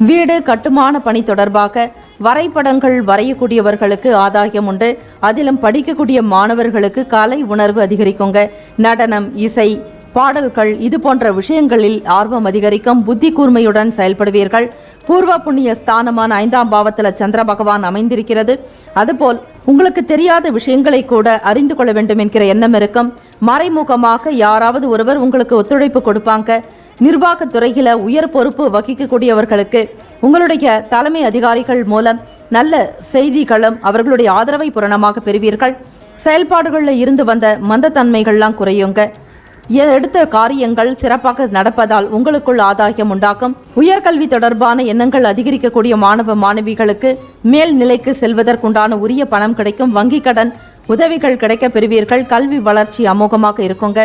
வீடு கட்டுமான பணி தொடர்பாக வரைபடங்கள் வரையக்கூடியவர்களுக்கு ஆதாயம் உண்டு. அதிலும் படிக்கக்கூடிய மாணவர்களுக்கு கலை உணர்வு அதிகரிக்குங்க. நடனம், இசை, பாடல்கள் இது போன்ற விஷயங்களில் ஆர்வம் அதிகரிக்கும். புத்தி கூர்மையுடன் செயல்படுவீர்கள். பூர்வ புண்ணிய ஸ்தானமான 5ஆம் பாவத்தில் சந்திர பகவான் அமைந்திருக்கிறது. அதுபோல் உங்களுக்கு தெரியாத விஷயங்களை கூட அறிந்து கொள்ள வேண்டும் என்கிற எண்ணம் இருக்கும். மறைமுகமாக யாராவது ஒருவர் உங்களுக்கு ஒத்துழைப்பு கொடுப்பாங்க. நிர்வாகத்துறையில உயர் பொறுப்பு வகிக்கக்கூடியவர்களுக்கு உங்களுடைய தலைமை அதிகாரிகள் மூலம் நல்ல செய்திகளும் அவர்களுடைய ஆதரவை பூரணமாக பெறுவீர்கள். செயல்பாடுகளில் இருந்து வந்த மந்தத்தன்மைகள்லாம் குறையுங்க. எடுத்த காரியங்கள் சிறப்பாக நடப்பதால் உங்களுக்குள் ஆதாயம் உண்டாகும். உயர்கல்வி தொடர்பான எண்ணங்கள் அதிகரிக்கக்கூடிய மாணவ மாணவிகளுக்கு மேல் நிலைக்கு செல்வதற்குண்டான உரிய பணம் கிடைக்கும். வங்கி கடன் உதவிகள் கிடைக்க பெறுவீர்கள். கல்வி வளர்ச்சி அமோகமாக இருக்குங்க.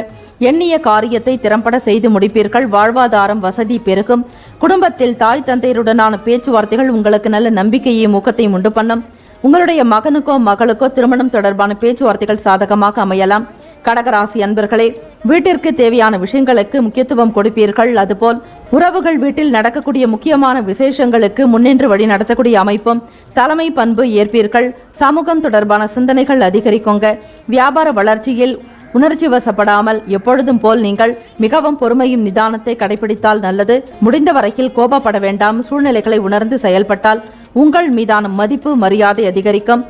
எண்ணிய காரியத்தை திறம்பட செய்து முடிப்பீர்கள். வாழ்வாதாரம் வசதி பெருகும். குடும்பத்தில் தாய் தந்தையருடனான பேச்சுவார்த்தைகள் உங்களுக்கு நல்ல நம்பிக்கையையும் ஊக்கத்தையும் உண்டு பண்ணும். உங்களுடைய மகனுக்கோ மகளுக்கோ திருமணம் தொடர்பான பேச்சுவார்த்தைகள் சாதகமாக அமையலாம். கடகராசி அன்பர்களே, வீட்டிற்கு தேவையான விஷயங்களுக்கு முக்கியத்துவம் கொடுப்பீர்கள். அதுபோல் உறவுகள் வீட்டில் நடக்கக்கூடிய முக்கியமான விசேஷங்களுக்கு முன்னின்று வழி நடத்தக்கூடிய அமைப்பும் தலைமை பண்பு ஏற்பீர்கள். சமூகம் தொடர்பான சிந்தனைகள் அதிகரிக்குங்க. வியாபார வளர்ச்சியில் உணர்ச்சி வசப்படாமல் எப்பொழுதும் போல் நீங்கள் மிகவும் பொறுமையும் நிதானத்தை கடைபிடித்தால் நல்லது. முடிந்த வரையில் கோபப்பட வேண்டாம். சூழ்நிலைகளை உணர்ந்து செயல்பட்டால் உங்கள் மீதான மதிப்பு மரியாதை அதிகரிக்கும்.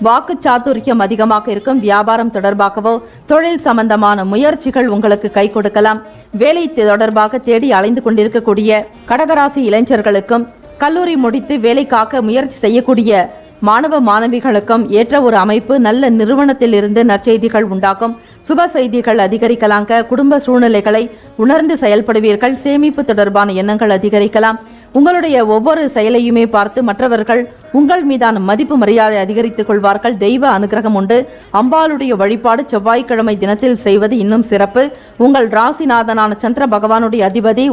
வாக்கு சாதுரியம் அதிகமாக இருக்கும். வியாபாரம் தொடர்பாகவோ தொழில் சம்பந்தமான முயற்சிகள் உங்களுக்கு கை கொடுக்கலாம். வேலை தொடர்பாக தேடி அலைந்து கொண்டிருக்கக்கூடிய கடகராசி இளைஞர்களுக்கும் கல்லூரி முடித்து வேலைக்காக முயற்சி செய்யக்கூடிய மாணவ மாணவிகளுக்கும் ஏற்ற ஒரு அமைப்பு. நல்ல நிறுவனத்தில் இருந்து நற்செய்திகள் உண்டாகும். சுப செய்திகள் அதிகரிக்கலாங்க. குடும்ப சூழ்நிலைகளை உணர்ந்து செயல்படுவீர்கள். சேமிப்பு தொடர்பான எண்ணங்கள் அதிகரிக்கலாம். உங்களுடைய ஒவ்வொரு செயலையுமே பார்த்து மற்றவர்கள் உங்கள் மீதான மதிப்பு மரியாதை அதிகரித்துக் கொள்வார்கள். தெய்வ அனுகிரகம் உண்டு. அம்பாளுடைய வழிபாடு செவ்வாய்க்கிழமை தினத்தில் செய்வது இன்னும் சிறப்பு. உங்கள் ராசிநாதனான சந்திர பகவானுடைய அதிபதி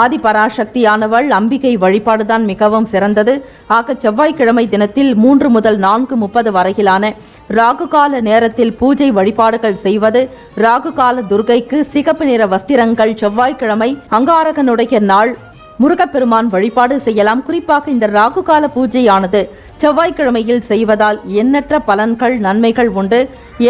ஆதி பராசக்தியானவள் அம்பிகை வழிபாடுதான் மிகவும் சிறந்தது. ஆக செவ்வாய்க்கிழமை தினத்தில் 3 முதல் 4:30 வரையிலான ராகுகால நேரத்தில் பூஜை வழிபாடுகள் செய்வது. ராகுகால துர்க்கைக்கு சிகப்பு நிற வஸ்திரங்கள், செவ்வாய்க்கிழமை அங்காரகனுடைய நாள், முருகப்பெருமான் வழிபாடு செய்யலாம். குறிப்பாக இந்த ராகுகால பூஜையானது செவ்வாய்க்கிழமையில் செய்வதால் எண்ணற்ற பலன்கள், நன்மைகள் உண்டு.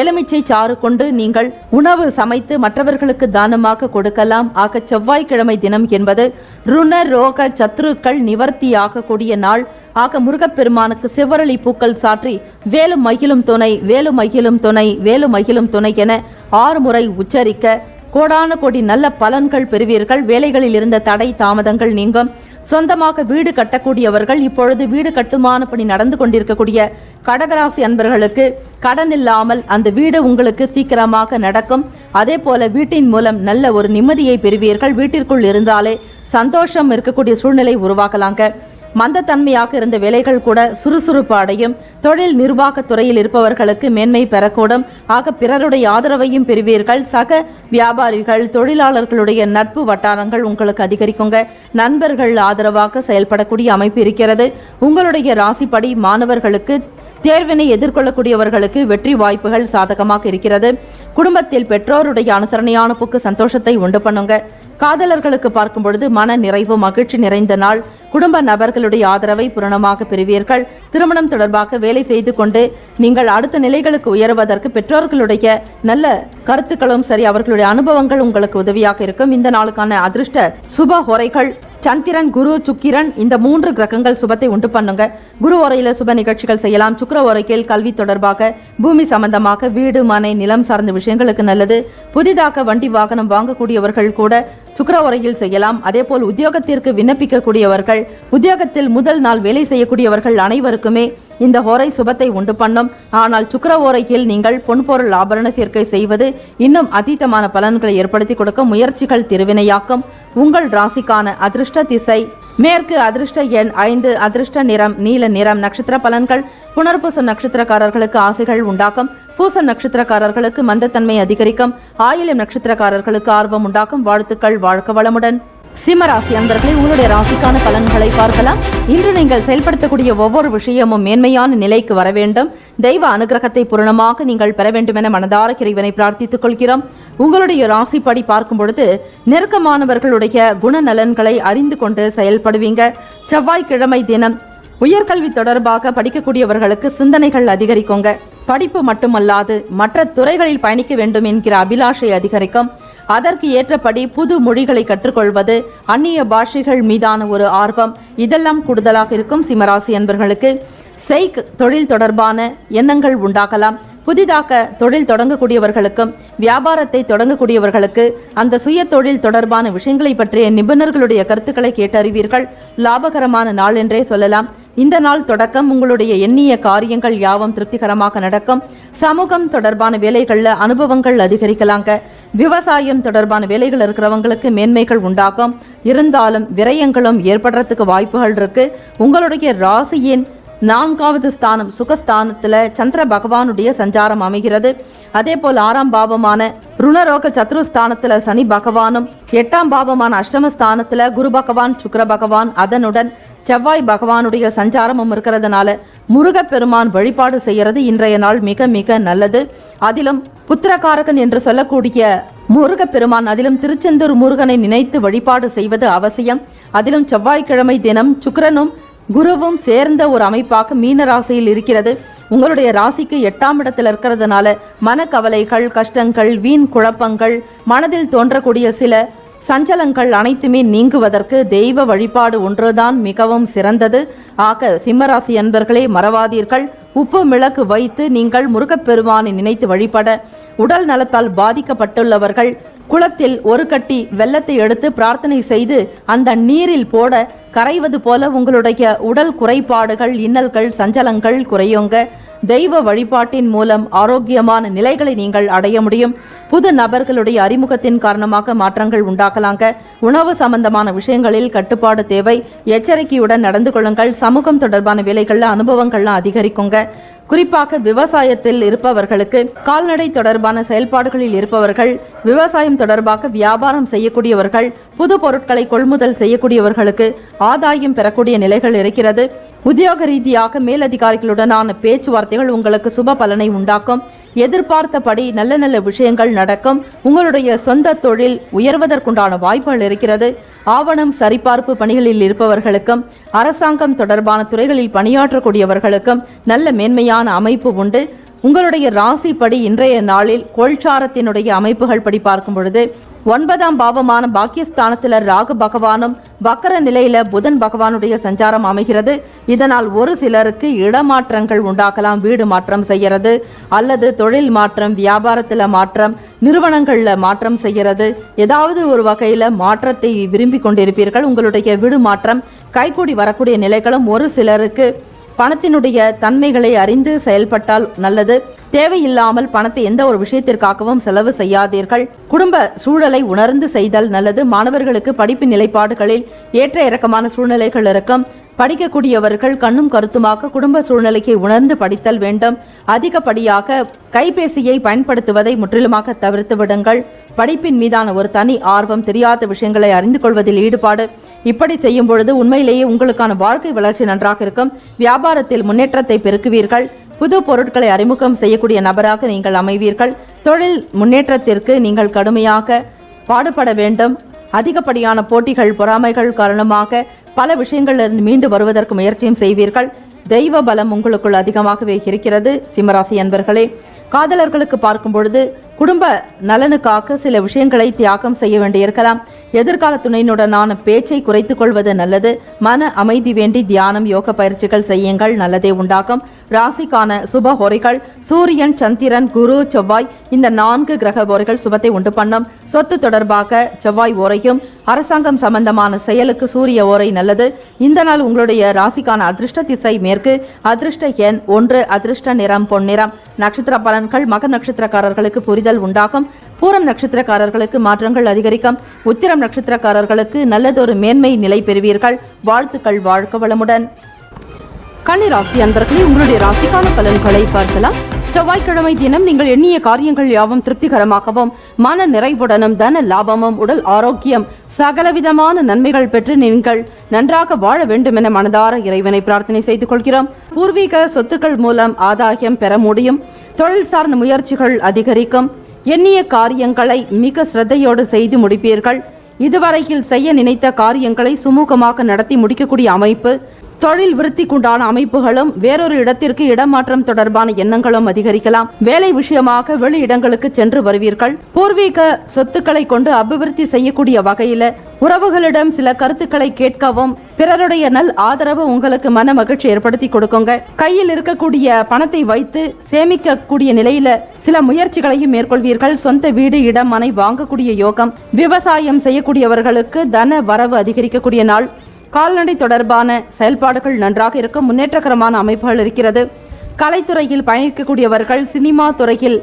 எலுமிச்சை சாறு கொண்டு நீங்கள் உணவு சமைத்து மற்றவர்களுக்கு தானமாக கொடுக்கலாம். ஆக செவ்வாய்க்கிழமை தினம் என்பது ருண ரோக சத்ருக்கள் நிவர்த்தியாகக்கூடிய நாள். ஆக முருகப்பெருமானுக்கு செவ்வரளி பூக்கள் சாற்றி வேலும் மகிழும் துணை, வேலும் மகிழும் துணை, வேலும் மகிழும் துணை என 6 முறை உச்சரிக்க கோடான கோடி நல்ல பலன்கள் பெறுவீர்கள். வேலைகளில் இருந்த தடை தாமதங்கள் நீங்கும். சொந்தமாக வீடு கட்டக்கூடியவர்கள், இப்பொழுது வீடு கட்டுமான பணி நடந்து கொண்டிருக்கக்கூடிய கடகராசி அன்பர்களுக்கு கடன் இல்லாமல் அந்த வீடு உங்களுக்கு சீக்கிரமாக நடக்கும். அதே போல வீட்டின் மூலம் நல்ல ஒரு நிம்மதியை பெறுவீர்கள். வீட்டிற்குள் இருந்தாலே சந்தோஷம் இருக்கக்கூடிய சூழ்நிலை உருவாக்கலாங்க. மந்தத்தன்மையாக இருந்த வேலைகள் கூட சுறுசுறுப்பு அடையும். தொழில் நிர்வாகத் துறையில் இருப்பவர்களுக்கு மேன்மை பெறக்கூடும். ஆக பிறருடைய ஆதரவையும் பெறுவீர்கள். சக வியாபாரிகள், தொழிலாளர்களுடைய நட்பு வட்டாரங்கள் உங்களுக்கு அதிகரிக்குங்க. நண்பர்கள் ஆதரவாக செயல்படக்கூடிய அமைப்பு இருக்கிறது. உங்களுடைய ராசிப்படி மாணவர்களுக்கு தேர்வினை எதிர்கொள்ளக்கூடியவர்களுக்கு வெற்றி வாய்ப்புகள் சாதகமாக இருக்கிறது. குடும்பத்தில் பெற்றோருடைய அனுசரணையான போக்கு சந்தோஷத்தை உண்டு பண்ணுங்க. காதலர்களுக்கு பார்க்கும் பொழுது மன நிறைவு, மகிழ்ச்சி நிறைந்த நாள். குடும்ப நபர்களுடைய ஆதரவை பூரணமாக பெறுவீர்கள். திருமணம் தொடர்பாக வேலை செய்து கொண்டு நீங்கள் அடுத்த நிலைகளுக்கு உயர்வதற்கு பெற்றோர்களுடைய நல்ல கருத்துக்களும் சரி, அவர்களுடைய அனுபவங்கள் உங்களுக்கு உதவியாக இருக்கும். இந்த நாளுக்கான அதிர்ஷ்ட சுப ஹோரைகள் சந்திரன், குரு, சுக்கிரன், இந்த 3 கிரகங்கள் சுபத்தை உண்டு பண்ணுங்க. குரு ஓரையில சுப நிகழ்ச்சிகள் செய்யலாம். சுக்கிர ஓரையில் கல்வி தொடர்பாக, பூமி சம்பந்தமாக, வீடு மனை நிலம் சார்ந்த விஷயங்களுக்கு நல்லது. புதிதாக வண்டி வாகனம் வாங்கக்கூடியவர்கள் கூட சுக்கிர ஓரையில் செய்யலாம். அதேபோல் உத்தியோகத்திற்கு விண்ணப்பிக்கக்கூடியவர்கள், உத்தியோகத்தில் முதல் நாள் வேலை செய்யக்கூடியவர்கள் அனைவருக்குமே இந்த ஹோரை சுபத்தை உண்டு பண்ணும். ஆனால் சுக்கிர ஓரையில் நீங்கள் பொன்பொருள் ஆபரண சேர்க்கை செய்வது இன்னும் அதீதமான பலன்களை ஏற்படுத்தி கொடுக்கும். முயற்சிகள் திருவினையாக்கும். உங்கள் ராசிக்கான அதிர்ஷ்ட திசை மேற்கு, அதிர்ஷ்ட எண் 5, அதிர்ஷ்ட நிறம் நீல நிறம். நட்சத்திர பலன்கள்: புனர்பூச நட்சத்திரக்காரர்களுக்கு ஆசைகள் உண்டாக்கும். பூச நட்சத்திரக்காரர்களுக்கு மந்தத்தன்மை அதிகரிக்கும். ஆயிலம் நட்சத்திரக்காரர்களுக்கு ஆர்வம் உண்டாக்கும். வாழ்த்துக்கள். வாழ்க வளமுடன். சிம்மராசி அன்பர்களே, உங்களுடைய ராசிக்கான பலன்களை பார்க்கலாம். இன்று நீங்கள் செயல்படுத்தக்கூடிய ஒவ்வொரு விஷயமும் மேன்மையான நிலைக்கு வர வேண்டும். தெய்வ அனுகிரகத்தை பூரணமாக நீங்கள் பெற வேண்டும் என மனதார இறைவனை பிரார்த்தித்துக் கொள்கிறோம். உங்களுடைய ராசிப்படி பார்க்கும் பொழுது நெருக்கமானவர்களுடைய குணநலன்களை அறிந்து கொண்டு செயல்படுவீங்க. செவ்வாய்க்கிழமை தினம் உயர்கல்வி தொடர்பாக படிக்கக்கூடியவர்களுக்கு சிந்தனைகள் அதிகரிக்குங்க. படிப்பு மட்டுமல்லாது மற்ற துறைகளில் பயணிக்க வேண்டும் என்கிற அபிலாஷை அதிகரிக்கும். அதற்கு ஏற்றபடி புது மொழிகளை கற்றுக்கொள்வது, அந்நிய பாஷைகள் மீதான ஒரு ஆர்வம், இதெல்லாம் கூடுதலாக இருக்கும். சிம்மராசி அன்பர்களுக்கு செய்க் தொழில் தொடர்பான எண்ணங்கள் உண்டாகலாம். புதிதாக தொழில் தொடங்கக்கூடியவர்களுக்கும் வியாபாரத்தை தொடங்கக்கூடியவர்களுக்கு அந்த சுய தொழில் தொடர்பான விஷயங்களை பற்றிய நிபுணர்களுடைய கருத்துக்களை கேட்டறிவீர்கள். லாபகரமான நாள் என்றே சொல்லலாம். இந்த நாள் தொடக்கம் உங்களுடைய எண்ணிய காரியங்கள் யாவும் திருப்திகரமாக நடக்கும். சமூகம் தொடர்பான வேலைகளில் அனுபவங்கள் அதிகரிக்கலாங்க. விவசாயம் தொடர்பான வேலைகள் இருக்கிறவங்களுக்கு மேன்மைகள் உண்டாகும். இருந்தாலும் விரயங்களும் ஏற்படுறதுக்கு வாய்ப்புகள் இருக்கு. உங்களுடைய ராசியின் 4வது ஸ்தானம் சுகஸ்தானத்துல சந்திர பகவானுடைய சஞ்சாரம் அமைகிறது. அதே போல் 6ஆம் பாவமான ருணரோக சத்ருஸ்தானத்துல சனி பகவானும், 8ஆம் பாவமான அஷ்டமஸ்தானத்துல குரு பகவான், சுக்கிர பகவான், அதனுடன் செவ்வாய் பகவானுடைய சஞ்சாரமும் இருக்கிறதுனால முருகப்பெருமான் வழிபாடு செய்யறது இன்றைய நாள் மிக மிக நல்லது. அதிலும் புத்திரகாரகன் என்று சொல்லக்கூடிய முருகப்பெருமான், அதிலும் திருச்செந்தூர் முருகனை நினைத்து வழிபாடு செய்வது அவசியம். அதிலும் செவ்வாய்க்கிழமை தினம் சுக்கிரனும் குருவும் சேர்ந்த ஒரு அமைப்பாக மீன ராசியில் இருக்கிறது. உங்களுடைய ராசிக்கு 8ஆம் இடத்தில் இருக்கிறதுனால மனக்கவலைகள், கஷ்டங்கள், வீண் குழப்பங்கள், மனதில் தோன்றக்கூடிய சில சஞ்சலங்கள் அனைத்துமே நீங்குவதற்கு தெய்வ வழிபாடு ஒன்றுதான் மிகவும் சிறந்தது. ஆக சிம்மராசி அன்பர்களே, மறவாதீர்கள். உப்பு மிளகு வைத்து நீங்கள் முருகப்பெருமானை நினைத்து வழிபட, உடல் நலத்தால் பாதிக்கப்பட்டுள்ளவர்கள் குளத்தில் ஒரு கட்டி வெல்லத்தை எடுத்து பிரார்த்தனை செய்து அந்த நீரில் போட கரைவது போல உங்களுடைய உடல் குறைபாடுகள், இன்னல்கள், சஞ்சலங்கள் குறையுங்க. தெய்வ வழிபாட்டின் மூலம் ஆரோக்கியமான நிலைகளை நீங்கள் அடைய முடியும். புது நபர்களுடைய அறிமுகத்தின் காரணமாக மாற்றங்கள் உண்டாக்கலாங்க. உணவு சம்பந்தமான விஷயங்களில் கட்டுப்பாடு தேவை. எச்சரிக்கையுடன் நடந்து கொள்ளுங்கள். சமூகம் தொடர்பான வேலைகள்ல அனுபவங்கள்லாம் அதிகரிக்குங்க. குறிப்பாக விவசாயத்தில் இருப்பவர்களுக்கு, கால்நடை தொடர்பான செயல்பாடுகளில் இருப்பவர்கள், விவசாயம் தொடர்பாக வியாபாரம் செய்யக்கூடியவர்கள், புது பொருட்களை கொள்முதல் செய்யக்கூடியவர்களுக்கு ஆதாயம் பெறக்கூடிய நிலைகள் இருக்கிறது. உத்தியோக ரீதியாக மேலதிகாரிகளுடனான பேச்சுவார்த்தைகள் உங்களுக்கு சுப பலனை உண்டாக்கும். எதிர்பார்த்தபடி நல்ல நல்ல விஷயங்கள் நடக்கும். உங்களுடைய சொந்த தொழில் உயர்வதற்குண்டான வாய்ப்புகள் இருக்கிறது. ஆவணம் சரிபார்ப்பு பணிகளில் இருப்பவர்களுக்கும், அரசாங்கம் தொடர்பான துறைகளில் பணியாற்றக்கூடியவர்களுக்கும் நல்ல மேன்மையான அமைப்பு உண்டு. உங்களுடைய ராசிப்படி இன்றைய நாளில் கோல்சாரத்தினுடைய அமைப்புகள் படி பார்க்கும் பொழுது 9ஆம் பாவமான பாக்கியஸ்தானத்தில் ராகு பகவானும் வக்கர நிலையில புதன் பகவானுடைய சஞ்சாரம் அமைகிறது. இதனால் ஒரு சிலருக்கு இடமாற்றங்கள் உண்டாக்கலாம். வீடு மாற்றம் செய்யறது, அல்லது தொழில் மாற்றம், வியாபாரத்தில் மாற்றம், நிறுவனங்கள்ல மாற்றம் செய்யறது, ஏதாவது ஒரு வகையில மாற்றத்தை விரும்பி கொண்டிருப்பீர்கள். உங்களுடைய வீடு மாற்றம் கைகூடி வரக்கூடிய நிலைகளும் ஒரு சிலருக்கு பணத்தினுடைய தன்மைகளை அறிந்து செயல்பட்டால் நல்லது. தேவையில்லாமல் பணத்தை எந்த ஒரு விஷயத்திற்காகவும் செலவு செய்யாதீர்கள். குடும்ப சூழலை உணர்ந்து செய்தல் நல்லது. மாணவர்களுக்கு படிப்பு நிலைப்பாடுகளில் ஏற்ற இறக்கமான சூழ்நிலைகள் இருக்கும். படிக்கக்கூடியவர்கள் கண்ணும் கருத்துமாக குடும்ப சூழ்நிலைக்கு உணர்ந்து படித்தல் வேண்டும். அதிகப்படியாக கைபேசியை பயன்படுத்துவதை முற்றிலுமாக தவிர்த்து விடுங்கள். படிப்பின் மீதான ஒரு தனி ஆர்வம், தெரியாத விஷயங்களை அறிந்து கொள்வதில் ஈடுபாடு, இப்படி செய்யும் பொழுது உண்மையிலேயே உங்களுக்கான வாழ்க்கை வளர்ச்சி நன்றாக இருக்கும். வியாபாரத்தில் முன்னேற்றத்தை பெருக்குவீர்கள். புது பொருட்களை அறிமுகம் செய்யக்கூடிய நபராக நீங்கள் அமைவீர்கள். தொழில் முன்னேற்றத்திற்கு நீங்கள் கடுமையாக பாடுபட வேண்டும். அதிகப்படியான போட்டிகள், பொறாமைகள் காரணமாக பல விஷயங்களிலிருந்து மீண்டு வருவதற்கு முயற்சியும் செய்வீர்கள். தெய்வ பலம் உங்களுக்குள் அதிகமாகவே இருக்கிறது. சிம்மராசி அன்பர்களே, காதலர்களுக்கு பார்க்கும் பொழுது குடும்ப நலனுக்காக சில விஷயங்களை தியாகம் செய்ய வேண்டியிருக்கலாம். எதிர்கால துணையினுடனான பேச்சை குறைத்துக் கொள்வது நல்லது. மன அமைதி வேண்டி தியானம், யோக பயிற்சிகள் செய்யுங்கள், நல்லதே உண்டாகும். ராசிக்கான சுப ஹோரைகள் சூரியன், சந்திரன், குரு, செவ்வாய், இந்த 4 கிரக ஓரைகள் சுபத்தை உண்டு பண்ணும். சொத்து தொடர்பாக செவ்வாய் ஓரையும், அரசாங்கம் சம்பந்தமான செயலுக்கு சூரிய ஓரை நல்லது. இந்த நாள் உங்களுடைய ராசிக்கான அதிர்ஷ்ட திசை மேற்கு, அதிர்ஷ்ட எண் 1, அதிர்ஷ்ட நிறம் பொன்னிறம். நட்சத்திர பலன்கள் மக நட்சத்திரக்காரர்களுக்கு புரிதல் உண்டாகும். பூரம் நட்சத்திரக்காரர்களுக்கு மாற்றங்கள் அதிகரிக்கும். உத்திரம் நட்சத்திரக்காரர்களுக்கு நல்லதொரு மேன்மை நிலை பெறுவீர்கள். வாழ்த்துக்கள், வாழ்க வளமுடன். கன்னிராசி அன்பர்களே, உங்களுடைய ராசிக்கான பலன்களை பார்க்கலாம். செவ்வாய்க்கிழமை தினம் நீங்கள் எண்ணிய காரியங்கள் யாவும் திருப்திகரமாகவும், மன நிறைவுடனும், தன லாபமும், உடல் ஆரோக்கியம், சகலவிதமான நன்மைகள் பெற்று நீங்கள் நன்றாக வாழ வேண்டும் என மனதார இறைவனை பிரார்த்தனை செய்து கொள்கிறோம். பூர்வீக சொத்துக்கள் மூலம் ஆதாயம் பெற முடியும். தொழில் சார்ந்த முயற்சிகள் அதிகரிக்கும். எண்ணிய காரியங்களை மிக சிரத்தையோடு செய்து முடிப்பீர்கள். இதுவரையில் செய்ய நினைத்த காரியங்களை சுமூகமாக நடத்தி முடிக்கக்கூடிய அமைப்பு. தொழில் விருத்திக்குண்டான அமைப்புகளும், வேறொரு இடத்திற்கு இடமாற்றம் தொடர்பான எண்ணங்களும் அதிகரிக்கலாம். வேலை விஷயமாக வெளி இடங்களுக்கு சென்று வருவீர்கள். பூர்வீக சொத்துக்களை கொண்டு அபிவிருத்தி செய்யக்கூடிய வகையில உறவுகளிடம் சில கருத்துக்களை கேட்கவும், பிறருடைய நல் ஆதரவு உங்களுக்கு மன மகிழ்ச்சி ஏற்படுத்தி கொடுக்குங்க. கையில் இருக்கக்கூடிய பணத்தை வைத்து சேமிக்கக்கூடிய நிலையில சில முயற்சிகளையும் மேற்கொள்வீர்கள். சொந்த வீடு, இடம், மனை வாங்கக்கூடிய யோகம். விவசாயம் செய்யக்கூடியவர்களுக்கு தன வரவு அதிகரிக்கக்கூடிய நாள். கால்நடை தொடர்பான செயல்பாடுகள் நன்றாக இருக்கும். முன்னேற்றகரமான அமைப்புகள் இருக்கிறது. கலைத்துறையில் பயணிக்கக்கூடியவர்கள், சினிமா துறையில்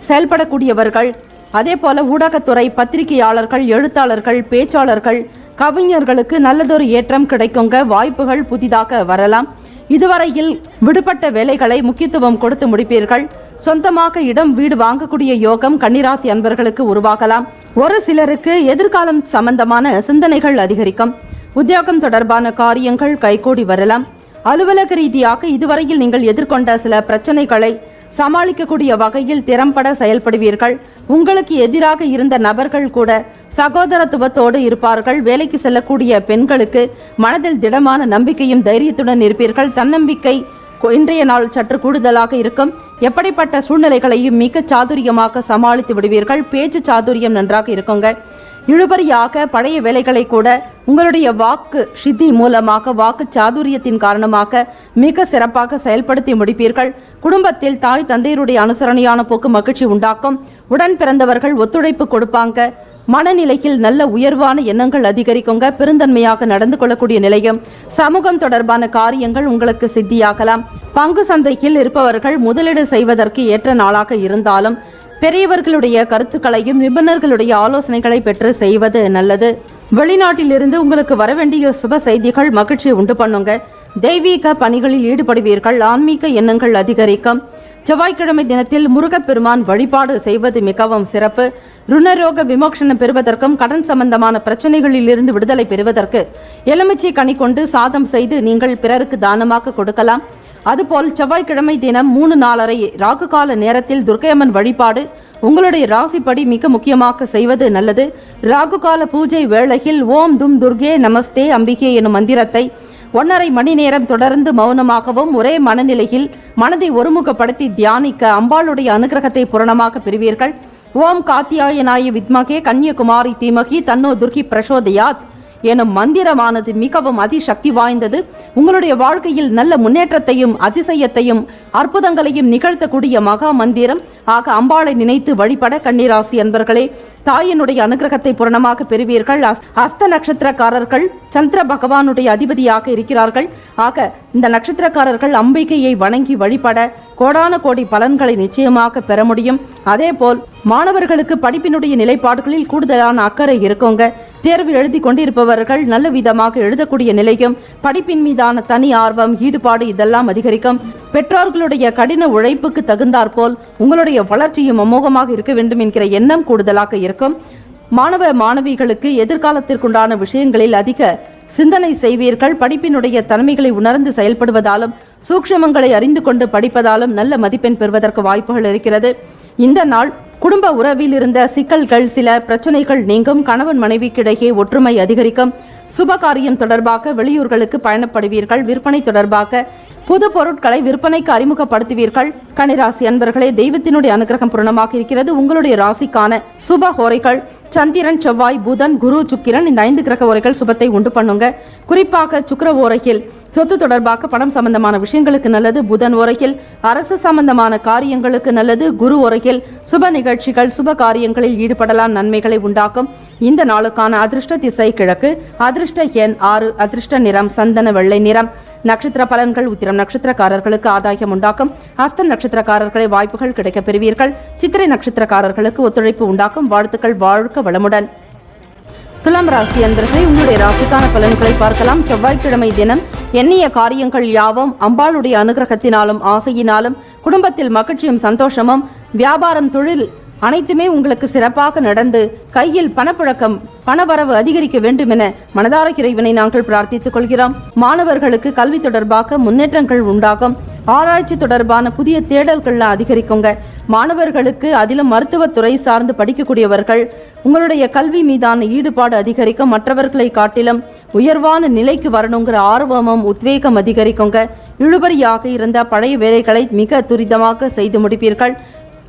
செயல்படக்கூடியவர்கள், அதே போல ஊடகத்துறை, பத்திரிகையாளர்கள், எழுத்தாளர்கள், பேச்சாளர்கள், கவிஞர்களுக்கு நல்லதொரு ஏற்றம் கிடைக்குங்க. வாய்ப்புகள் புதிதாக வரலாம். இதுவரையில் விடுபட்ட வேலைகளை முக்கியத்துவம் கொடுத்து முடிப்பீர்கள். சொந்தமாக இடம், வீடு வாங்கக்கூடிய யோகம் கன்னிராசி அன்பர்களுக்கு உருவாகலாம். ஒரு சிலருக்கு எதிர்காலம் சம்பந்தமான சிந்தனைகள் அதிகரிக்கும். உத்தியோகம் தொடர்பான காரியங்கள் கைகூடி வரலாம். அலுவலக ரீதியாக இதுவரையில் நீங்கள் எதிர்கொண்ட சில பிரச்சனைகளை சமாளிக்கக்கூடிய வகையில் திறம்பட செயல்படுவீர்கள். உங்களுக்கு எதிராக இருந்த நபர்கள் கூட சகோதரத்துவத்தோடு இருப்பார்கள். வேலைக்கு செல்லக்கூடிய பெண்களுக்கு மனதில் திடமான நம்பிக்கையும் தைரியத்துடன் இருப்பீர்கள். தன்னம்பிக்கை இன்றைய நாள் சற்று கூடுதலாக இருக்கும். எப்படிப்பட்ட சூழ்நிலைகளையும் மிக சாதுரியமாக சமாளித்து விடுவீர்கள். பேச்சு சாதுரியம் நன்றாக இருக்குங்க. இழுபறியாக பழைய வேலைகளை கூட உங்களுடைய வாக்கு சித்தி மூலமாக, வாக்கு சாதுரியத்தின் காரணமாக மிக சிறப்பாக செயல்படுத்தி முடிப்பீர்கள். குடும்பத்தில் தாய் தந்தையருடைய அனுசரணையான போக்கு மகிழ்ச்சி உண்டாக்கும். உடன் பிறந்தவர்கள் ஒத்துழைப்பு கொடுப்பாங்க. மனநிலையில் நல்ல உயர்வான எண்ணங்கள் அதிகரிக்குங்க. பெருந்தன்மையாக நடந்து கொள்ளக்கூடிய நிலையும். சமூகம் தொடர்பான காரியங்கள் உங்களுக்கு சித்தியாகலாம். பங்கு சந்தையில் இருப்பவர்கள் முதலீடு செய்வதற்கு ஏற்ற நாளாக இருந்தாலும் பெரியவர்களுடைய கருத்துக்களையும் நிபுணர்களுடைய ஆலோசனைகளை பெற்று செய்வது நல்லது. வெளிநாட்டிலிருந்து உங்களுக்கு வரவேண்டிய சுப செய்திகள் மகிழ்ச்சியை உண்டு பண்ணுங்க. தெய்வீக பணிகளில் ஈடுபடுவீர்கள். ஆன்மீக எண்ணங்கள் அதிகரிக்கும். செவ்வாய்க்கிழமை தினத்தில் முருகப்பெருமான் வழிபாடு செய்வது மிகவும் சிறப்பு. ருணரோக விமோசனம் பெறுவதற்கும் கடன் சம்பந்தமான பிரச்சனைகளில் இருந்து விடுதலை பெறுவதற்கு எலுமிச்சை கனி கொண்டு சாதம் செய்து நீங்கள் பிறருக்கு தானமாக கொடுக்கலாம். அதுபோல் செவ்வாய்க்கிழமை தினம் 3-4 ராகு கால நேரத்தில் துர்க்கையம்மன் வழிபாடு உங்களுடைய ராசிப்படி மிக முக்கியமாக செய்வது நல்லது. ராகு கால பூஜை வேளையில் ஓம் தும் துர்கே நமஸ்தே அம்பிகே எனும் மந்திரத்தை 1.5 மணி நேரம் தொடர்ந்து மௌனமாகவும் ஒரே மனநிலையில் மனதை ஒருமுகப்படுத்தி தியானிக்க அம்பாளுடைய அனுகிரகத்தை பூரணமாக பெறுவீர்கள். ஓம் காத்தியாயனாய வித்மகே கன்யகுமாரி தீமகி தன்னோ துர்கி பிரசோதயாத் எனும் மந்திரமானது மிகவும் அதிசக்தி வாய்ந்தது. உங்களுடைய வாழ்க்கையில் நல்ல முன்னேற்றத்தையும் அதிசயத்தையும் அற்புதங்களையும் நிகழ்த்தக்கூடிய மகா மந்திரம். ஆக அம்பாளை நினைத்து வழிபட கன்னிராசி அன்பர்களே தாயினுடைய அனுகிரகத்தை பூரணமாக பெறுவீர்கள். அஸ்த நட்சத்திரக்காரர்கள் சந்திர பகவானுடைய அதிபதியாக இருக்கிறார்கள். ஆக இந்த நட்சத்திரக்காரர்கள் அம்பிகையை வணங்கி வழிபட கோடான கோடி பலன்களை நிச்சயமாக பெற முடியும். அதே போல் மாணவர்களுக்கு படிப்பினுடைய நிலைப்பாடுகளில் கூடுதலான அக்கறை இருக்குங்க. தேர்வு எழுதி கொண்டிருப்பவர்கள் நல்ல விதமாக எழுதக்கூடிய நிலையும் படிப்பின் மீதான தனி ஆர்வம் ஈடுபாடு இதெல்லாம் அதிகரிக்கும். பெற்றோர்களுடைய கடின உழைப்புக்கு தகுந்தாற்போல் உங்களுடைய வளர்ச்சியும் அமோகமாக இருக்க வேண்டும் என்கிற எண்ணம் கூடுதலாக இருக்கும். மாணவ மாணவிகளுக்கு எதிர்காலத்திற்குண்டான விஷயங்களில் அதிக சிந்தனை செய்வீர்கள். படிப்பினுடைய தன்மைகளை உணர்ந்து செயல்படுவதாலும் சூக்ஷ்மங்களை அறிந்து கொண்டு படிப்பதாலும் நல்ல மதிப்பெண் பெறுவதற்கு வாய்ப்புகள் இருக்கிறது. இந்த நாள் குடும்ப உறவில் இருந்த சிக்கல்கள் சில பிரச்சனைகள் நீங்கும். கணவன் மனைவிக்கிடையே ஒற்றுமை அதிகரிக்கும். சுப காரியம் தொடர்பாக வெளியூர்களுக்கு பயணப்படுவீர்கள். விற்பனை தொடர்பாக புது பொருட்களை விற்பனைக்கு அறிமுகப்படுத்துவீர்கள். கன்னிராசி அன்பர்களே தெய்வத்தினுடைய அனுகிரகம் பூரணமாக இருக்கிறது. உங்களுடைய ராசிக்கான சுப ஹோரைகள் சந்திரன், செவ்வாய், புதன், குரு, சுக்கிரன் இந்த 5 கிரக ஓரைகள் சுபத்தை உண்டு பண்ணுங்க. குறிப்பாக சுக்கிர ஓரையில் சொத்து தொடர்பாக பணம் சம்பந்தமான விஷயங்களுக்கு நல்லது. புதன் ஓரையில் அரசு சம்பந்தமான காரியங்களுக்கு நல்லது. குரு ஓரையில் சுப நிகழ்ச்சிகள் சுப காரியங்களில் ஈடுபடலாம். நன்மைகளை உண்டாக்கும். இந்த நாளுக்கான அதிர்ஷ்ட திசை கிழக்கு. அதிர்ஷ்ட எண் 6. அதிர்ஷ்ட நிறம் சந்தன வெள்ளை நிறம். நட்சத்திர பலன்கள் உத்திரம் நட்சத்திரக்காரர்களுக்கு ஆதாயம் உண்டாக்கும். ஹஸ்தம் நட்சத்திரக்காரர்களை வாய்ப்புகள் கிடைக்க பெறுவீர்கள். சித்திரை நட்சத்திரக்காரர்களுக்கு ஒத்துழைப்பு உண்டாக்கும். வாழ்த்துக்கள். வாழ்க வளமுடன். துலாம் ராசி அன்பர்களே உங்களுடைய ராசிக்கான பலன்களை பார்க்கலாம். செவ்வாய்க்கிழமை தினம் எண்ணிய காரியங்கள் யாவும் அம்பாளுடைய அனுகிரகத்தினாலும் ஆசையினாலும் குடும்பத்தில் மகிழ்ச்சியும் சந்தோஷமும் வியாபாரம் தொழில் அனைத்துமே உங்களுக்கு சிறப்பாக நடந்து கையில் பணப்புழக்கம் பணவரவு அதிகரிக்க வேண்டும் என மனதார இறைவனை நாங்கள் பிரார்த்தித்துக் கொள்கிறோம். மாணவர்களுக்கு கல்வி தொடர்பாக முன்னேற்றங்கள் உண்டாகும். ஆராய்ச்சி தொடர்பான புதிய தேடல்கள் அதிகரிக்குங்க. மாணவர்களுக்கு அதிலும் மருத்துவத்துறை சார்ந்து படிக்கக்கூடியவர்கள் உங்களுடைய கல்வி மீதான ஈடுபாடு அதிகரிக்கும். மற்றவர்களை காட்டிலும் உயர்வான நிலைக்கு வரணுங்கிற ஆர்வமும் உத்வேகம் அதிகரிக்குங்க. இழுபறியாக இருந்த பழைய வேலைகளை மிக துரிதமாக செய்து முடிப்பீர்கள்.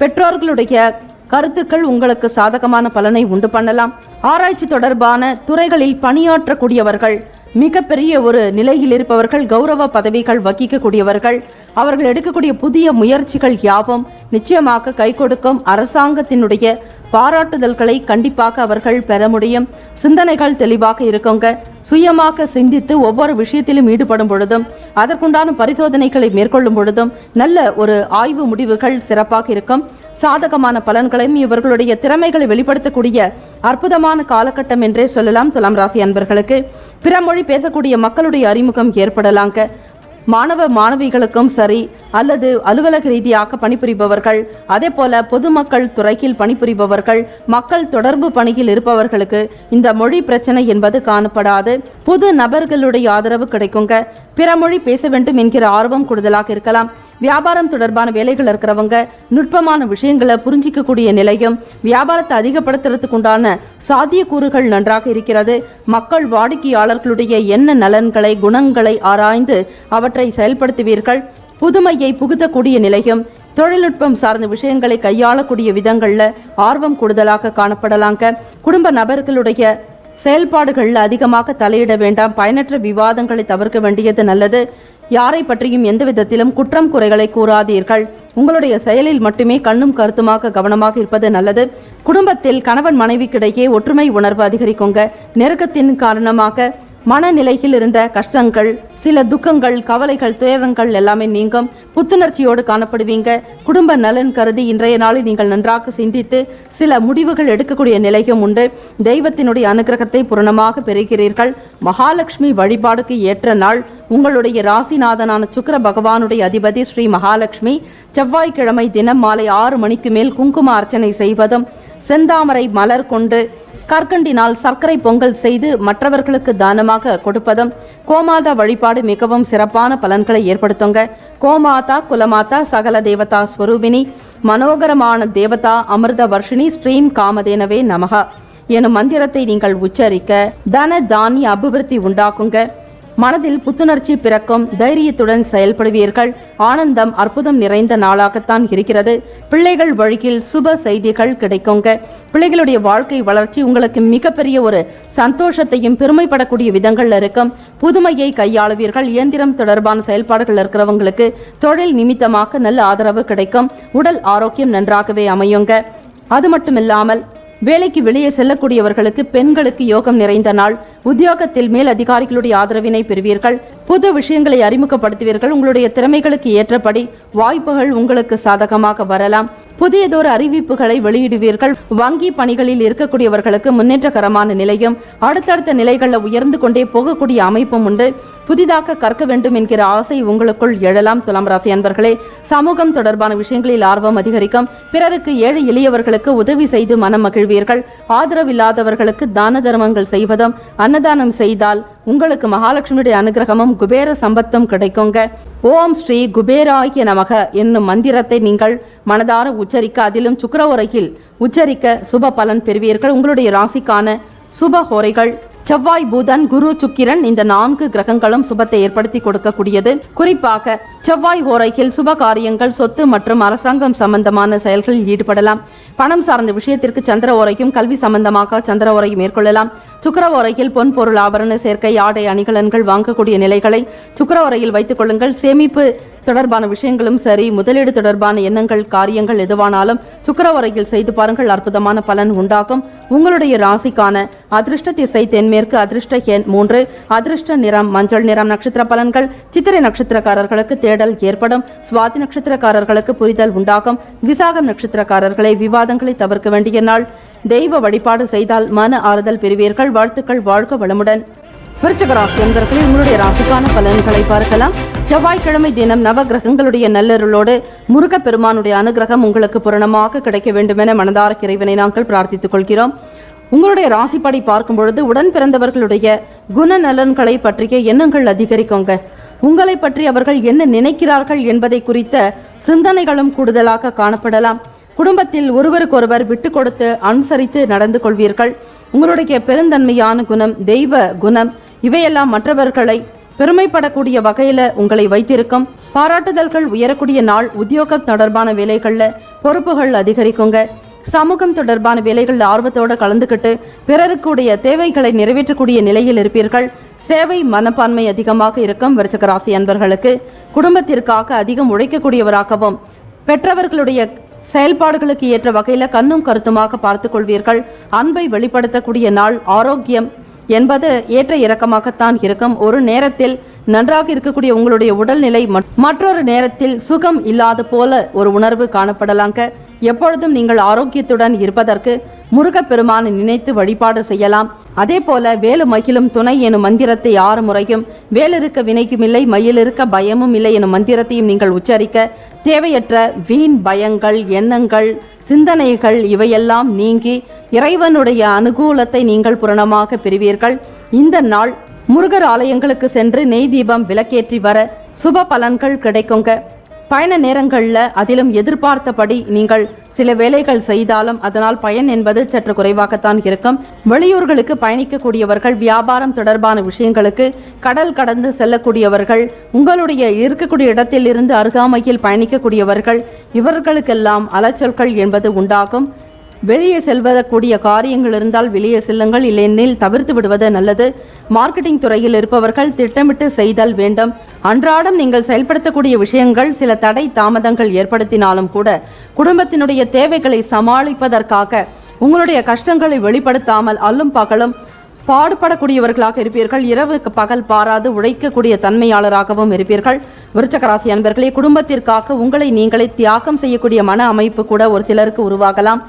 பெற்றோர்களுடைய கருத்துக்கள் உங்களுக்கு சாதகமான பலனை உண்டு பண்ணலாம். ஆராய்ச்சி தொடர்பான துறைகளில் பணியாற்றக்கூடியவர்கள் மிகப்பெரிய ஒரு நிலையில் இருப்பவர்கள் கௌரவ பதவிகள் வகிக்கக்கூடியவர்கள் அவர்கள் எடுக்கக்கூடிய புதிய முயற்சிகள் யாவும் நிச்சயமாக கை கொடுக்கும். அரசாங்கத்தினுடைய பாராட்டுதல்களை கண்டிப்பாக அவர்கள் பெற முடியும். சிந்தனைகள் தெளிவாக இருக்குங்க. சுயமாக சிந்தித்து ஒவ்வொரு விஷயத்திலும் ஈடுபடும் பொழுதும் அதற்குண்டான பரிசோதனைகளை மேற்கொள்ளும் பொழுதும் நல்ல ஒரு ஆய்வு முடிவுகள் சிறப்பாக இருக்கும். சாதகமான பலன்களையும் இவர்களுடைய திறமைகளை வெளிப்படுத்தக்கூடிய அற்புதமான காலகட்டம் என்றே சொல்லலாம். துலாம் ராசி அன்பர்களுக்கு பிற மொழி பேசக்கூடிய மக்களுடைய அறிமுகம் ஏற்படலாங்க. மாணவ மாணவிகளுக்கும் சரி அல்லது அலுவலக ரீதியாக பணிபுரிபவர்கள் அதே போல பொதுமக்கள் துறையில் பணிபுரிபவர்கள் மக்கள் தொடர்பு பணியில் இருப்பவர்களுக்கு இந்த மொழி பிரச்சனை என்பது காணப்படாது. புது நபர்களுடைய ஆதரவு கிடைக்குங்க. பிற மொழி பேச வேண்டும் என்கிற ஆர்வம் கூடுதலாக இருக்கலாம். வியாபாரம் தொடர்பான வேலைகள் இருக்கிறவங்க நுட்பமான விஷயங்களை புரிஞ்சிக்கக்கூடிய நிலையும் வியாபாரத்தை அதிகப்படுத்துறதுக்கு உண்டான சாத்தியக்கூறுகள் நன்றாக இருக்கிறது. மக்கள் வாடிக்கையாளர்களுடைய என்ன நலன்களை குணங்களை ஆராய்ந்து அவற்றை செயல்படுத்துவீர்கள். புதுமையை புகுத்தக்கூடிய நிலையும் தொழில்நுட்பம் சார்ந்த விஷயங்களை கையாளக்கூடிய விதங்கள்ல ஆர்வம் கூடுதலாக காணப்படலாங்க. குடும்ப நபர்களுடைய செயல்பாடுகளில் அதிகமாக தலையிட வேண்டாம். பயனற்ற விவாதங்களை தவிர்க்க வேண்டியது நல்லது. யாரை பற்றியும் எந்த விதத்திலும் குற்றம் குறைகளை கூறாதீர்கள். உங்களுடைய செயலில் மட்டுமே கண்ணும் கருத்துமாக கவனமாக இருப்பது நல்லது. குடும்பத்தில் கணவன் மனைவிக்கிடையே ஒற்றுமை உணர்வு அதிகரிக்குங்க. நெருக்கத்தின் காரணமாக மனநிலையில் இருந்த கஷ்டங்கள், சில துக்கங்கள், கவலைகள், துயரங்கள் எல்லாமே நீங்கும். புத்துணர்ச்சியோடு காணப்படுவீங்க. குடும்ப நலன் கருதி இன்றைய நாளில் நீங்கள் நன்றாக சிந்தித்து சில முடிவுகள் எடுக்கக்கூடிய நிலையும் உண்டு. தெய்வத்தினுடைய அனுகிரகத்தை பூரணமாக பெறுகிறீர்கள். மகாலட்சுமி வழிபாடுக்கு ஏற்ற நாள். உங்களுடைய ராசிநாதனான சுக்கிர பகவானுடைய அதிபதி ஸ்ரீ மகாலட்சுமி செவ்வாய்க்கிழமை தினம் மாலை 6 மணிக்கு மேல் குங்கும அர்ச்சனை செய்வதும், செந்தாமரை மலர் கொண்டு கற்கண்டினால் சர்க்கரை பொங்கல் செய்து மற்றவர்களுக்கு தானமாக கொடுப்பதும், கோமாதா வழிபாடு மிகவும் சிறப்பான பலன்களை ஏற்படுத்துங்க. கோமாதா குலமாதா சகல தேவதா ஸ்வரூபிணி மனோகரமான தேவதா அமிர்த வர்ஷினி ஸ்ரீம் காமதேனவே நமக எனும் மந்திரத்தை நீங்கள் உச்சரிக்க தன தானிய அபிவிருத்தி உண்டாக்குங்க. மனதில் புத்துணர்ச்சி பிறக்கும். தைரியத்துடன் செயல்படுவீர்கள். ஆனந்தம் அற்புதம் நிறைந்த நாளாகத்தான் இருக்கிறது. பிள்ளைகள் வழியில் சுப செய்திகள் கிடைக்குங்க. பிள்ளைகளுடைய வாழ்க்கை வளர்ச்சி உங்களுக்கு மிகப்பெரிய ஒரு சந்தோஷத்தையும் பெருமைப்படக்கூடிய விதங்கள் இருக்கும். புதுமையை கையாளுவீர்கள். இயந்திரம் தொடர்பான செயல்பாடுகள் இருக்கிறவங்களுக்கு தொழில் நிமித்தமாக நல்ல ஆதரவு கிடைக்கும். உடல் ஆரோக்கியம் நன்றாகவே அமையுங்க. அது மட்டுமில்லாமல் வேலைக்கு வெளியே செல்லக்கூடியவர்களுக்கு பெண்களுக்கு யோகம் நிறைந்த நாள். உத்தியோகத்தில் மேல் அதிகாரிகளுடைய ஆதரவினை பெறுவீர்கள். புது விஷயங்களை அறிமுகப்படுத்துவீர்கள். உங்களுடைய திறமைகளுக்கு ஏற்றபடி வாய்ப்புகள் உங்களுக்கு சாதகமாக வரலாம். புதியதொரு அறிவிப்புகளை வெளியிடுவீர்கள். வங்கி பணிகளில் இருக்கக்கூடியவர்களுக்கு முன்னேற்றகரமான நிலையும் அடுத்தடுத்த நிலைகளில் உயர்ந்து கொண்டே போகக்கூடிய அமைப்பும் உண்டு. புதிதாக கற்க வேண்டும் என்கிற ஆசை உங்களுக்குள் எழலாம். துலாம் ராசி அன்பர்களே, சமூகம் தொடர்பான விஷயங்களில் ஆர்வம் அதிகரிக்கும். பிறருக்கு ஏழை எளியவர்களுக்கு உதவி செய்து மனம் மகிழ்வீர்கள். ஆதரவில்லாதவர்களுக்கு தான தர்மங்கள் செய்வதும் அன்னதானம் செய்தால் உங்களுக்கு மகாலட்சுமியுடைய அனுகிரகமும் குபேர சம்பத்தும் கிடைக்குங்க. ஓம் ஸ்ரீ குபேராய நமக என்னும் மந்திரத்தை நீங்கள் மனதார உச்சரிக்க, அதிலும் சுக்கிர உரையில் உச்சரிக்க சுப பலன் பெறுவீர்கள். உங்களுடைய ராசிக்கான சுப ஹோரைகள் செவ்வாய், புதன், குரு, சுக்கிரன் இந்த 4 கிரகங்களும் சுபத்தை ஏற்படுத்தி கொடுக்கக்கூடியது. குறிப்பாக செவ்வாய் ஹோரையில் சுப காரியங்கள், சொத்து மற்றும் அரசாங்கம் சம்பந்தமான செயல்களில் ஈடுபடலாம். பணம் சார்ந்த விஷயத்திற்கு சந்திர ஓரையும், கல்வி சம்பந்தமாக சந்திர ஓரையும் மேற்கொள்ளலாம். சுக்கிர ஓரையில் பொன் பொருள் ஆபரண சேர்க்கை, ஆடை அணிகலன்கள் வாங்கக்கூடிய நிலைகளை சுக்கிர ஓரையில் வைத்துக் கொள்ளுங்கள். சேமிப்பு தொடர்பான விஷயங்களும் சரி, முதலீடு தொடர்பான எண்ணங்கள், காரியங்கள் எதுவானாலும் சுக்கிர ஓரையில் செய்து பாருங்கள். அற்புதமான பலன் உண்டாகும். உங்களுடைய ராசிக்கான அதிர்ஷ்ட திசை தென்மேற்கு, அதிர்ஷ்ட எண் 3, அதிர்ஷ்ட நிறம் மஞ்சள் நிறம். நட்சத்திர பலன்கள்: சித்திரை நட்சத்திரக்காரர்களுக்கு தேடல் ஏற்படும். சுவாதி நட்சத்திரக்காரர்களுக்கு புரிதல் உண்டாகும். விசாகம் நட்சத்திரக்காரர்களை விவாதங்களை தவிர்க்க வேண்டிய நாள். தெய்வ வழிபாடு செய்தால் மன ஆறுதல் பெறுவீர்கள். வாழ்த்துக்கள். வாழ்க வளமுடன். விருச்சிக ராசி அன்பர்களே, உங்களுடைய ராசிக்கான பலன்களை பார்க்கலாம். செவ்வாய்க்கிழமை தினம் நவ கிரகங்களுடைய நல்லருளோடு முருகப்பெருமானுடைய அனுகிரகம் உங்களுக்கு பூரணமாக கிடைக்க வேண்டும் என மனதார இறைவனை நாங்கள் பிரார்த்தித்துக் கொள்கிறோம். உங்களுடைய ராசிப்படி பார்க்கும் பொழுது உடன் பிறந்தவர்களுடைய குணநலன்களை பற்றிய எண்ணங்கள் அதிகரிக்குங்க. உங்களை பற்றி அவர்கள் என்ன நினைக்கிறார்கள் என்பதை குறித்த சிந்தனைகளும் கூடுதலாக காணப்படலாம். குடும்பத்தில் ஒருவருக்கொருவர் விட்டு கொடுத்து அனுசரித்து நடந்து கொள்வீர்கள். உங்களுடைய பெருந்தன்மையான குணம், தெய்வ குணம் இவையெல்லாம் மற்றவர்களை பெருமைப்படக்கூடிய வகையில உங்களை வைத்திருக்கும். பாராட்டுதல்கள் உயரக்கூடிய நாள். உத்தியோகம் தொடர்பான வேலைகளில் பொறுப்புகள் அதிகரிக்குங்க. சமூகம் தொடர்பான வேலைகளில் ஆர்வத்தோடு கலந்துக்கிட்டு பிறருக்குடைய தேவைகளை நிறைவேற்றக்கூடிய நிலையில் இருப்பீர்கள். சேவை மனப்பான்மை அதிகமாக இருக்கும். விருச்சிக ராசி அன்பர்களுக்கு குடும்பத்திற்காக அதிகம் உழைக்கக்கூடியவராகவும் பெற்றவர்களுடைய செயல்பாடுகளுக்கு ஏற்ற வகையில் கண்ணும் கருத்துமாக பார்த்து கொள்வீர்கள். அன்பை வெளிப்படுத்தக்கூடிய நாள். ஆரோக்கியம் என்பது ஏற்ற இறக்கமாகத்தான் இருக்கும். ஒரு நேரத்தில் நன்றாக இருக்கக்கூடிய உங்களுடைய உடல்நிலை மற்றொரு நேரத்தில் சுகம் இல்லாத போல ஒரு உணர்வு காணப்படலாங்க. எப்பொழுதும் நீங்கள் ஆரோக்கியத்துடன் இருப்பதற்கு முருகப்பெருமானை நினைத்து வழிபாடு செய்யலாம். அதே போல வேலு மகிழும் துணை எனும் மந்திரத்தை 6 முறையும், வேலிருக்க வினைக்கும் இல்லை, மயிலிருக்க பயமும் இல்லை எனும் மந்திரத்தையும் நீங்கள் உச்சரிக்க தேவையற்ற வீண் பயங்கள், எண்ணங்கள், சிந்தனைகள் இவையெல்லாம் நீங்கி இறைவனுடைய அனுகூலத்தை நீங்கள் பூரணமாக பெறுவீர்கள். இந்த நாள் முருகர் ஆலயங்களுக்கு சென்று நெய் தீபம் விளக்கேற்றி வர சுப பலன்கள் கிடைக்குங்க. பயண நேரங்களில் அதிலும் எதிர்பார்த்தபடி நீங்கள் சில வேலைகள் செய்தாலும் அதனால் பயன் என்பது சற்று குறைவாகத்தான் இருக்கும். வெளியூர்களுக்கு பயணிக்கக்கூடியவர்கள், வியாபாரம் தொடர்பான விஷயங்களுக்கு கடல் கடந்து செல்லக்கூடியவர்கள், உங்களுடைய இருக்கக்கூடிய இடத்தில் இருந்து அருகாமையில் பயணிக்கக்கூடியவர்கள், இவர்களுக்கெல்லாம் அலைச்சல்கள் என்பது உண்டாகும். வெளியே செல்வதற்கூடிய காரியங்கள் இருந்தால் வெளியே செல்லுங்கள், இல்லையெனில் தவிர்த்து விடுவது நல்லது. மார்க்கெட்டிங் துறையில் இருப்பவர்கள் திட்டமிட்டு செய்தல் வேண்டும். அன்றாடம் நீங்கள் செயல்படுத்தக்கூடிய விஷயங்கள் சில தடை தாமதங்கள் ஏற்படுத்தினாலும் கூட குடும்பத்தினுடைய தேவைகளை சமாளிப்பதற்காக உங்களுடைய கஷ்டங்களை வெளிப்படுத்தாமல் அல்லும் பகலும் பாடுபடக்கூடியவர்களாக இருப்பீர்கள். இரவுக்கு பகல் பாராது உழைக்கக்கூடிய தன்மையாளராகவும் இருப்பீர்கள். விருச்சக ராசி அன்பர்களே, குடும்பத்திற்காக உங்களை நீங்களே தியாகம் செய்யக்கூடிய மன அமைப்பு கூட ஒரு சிலருக்கு உருவாகலாம்.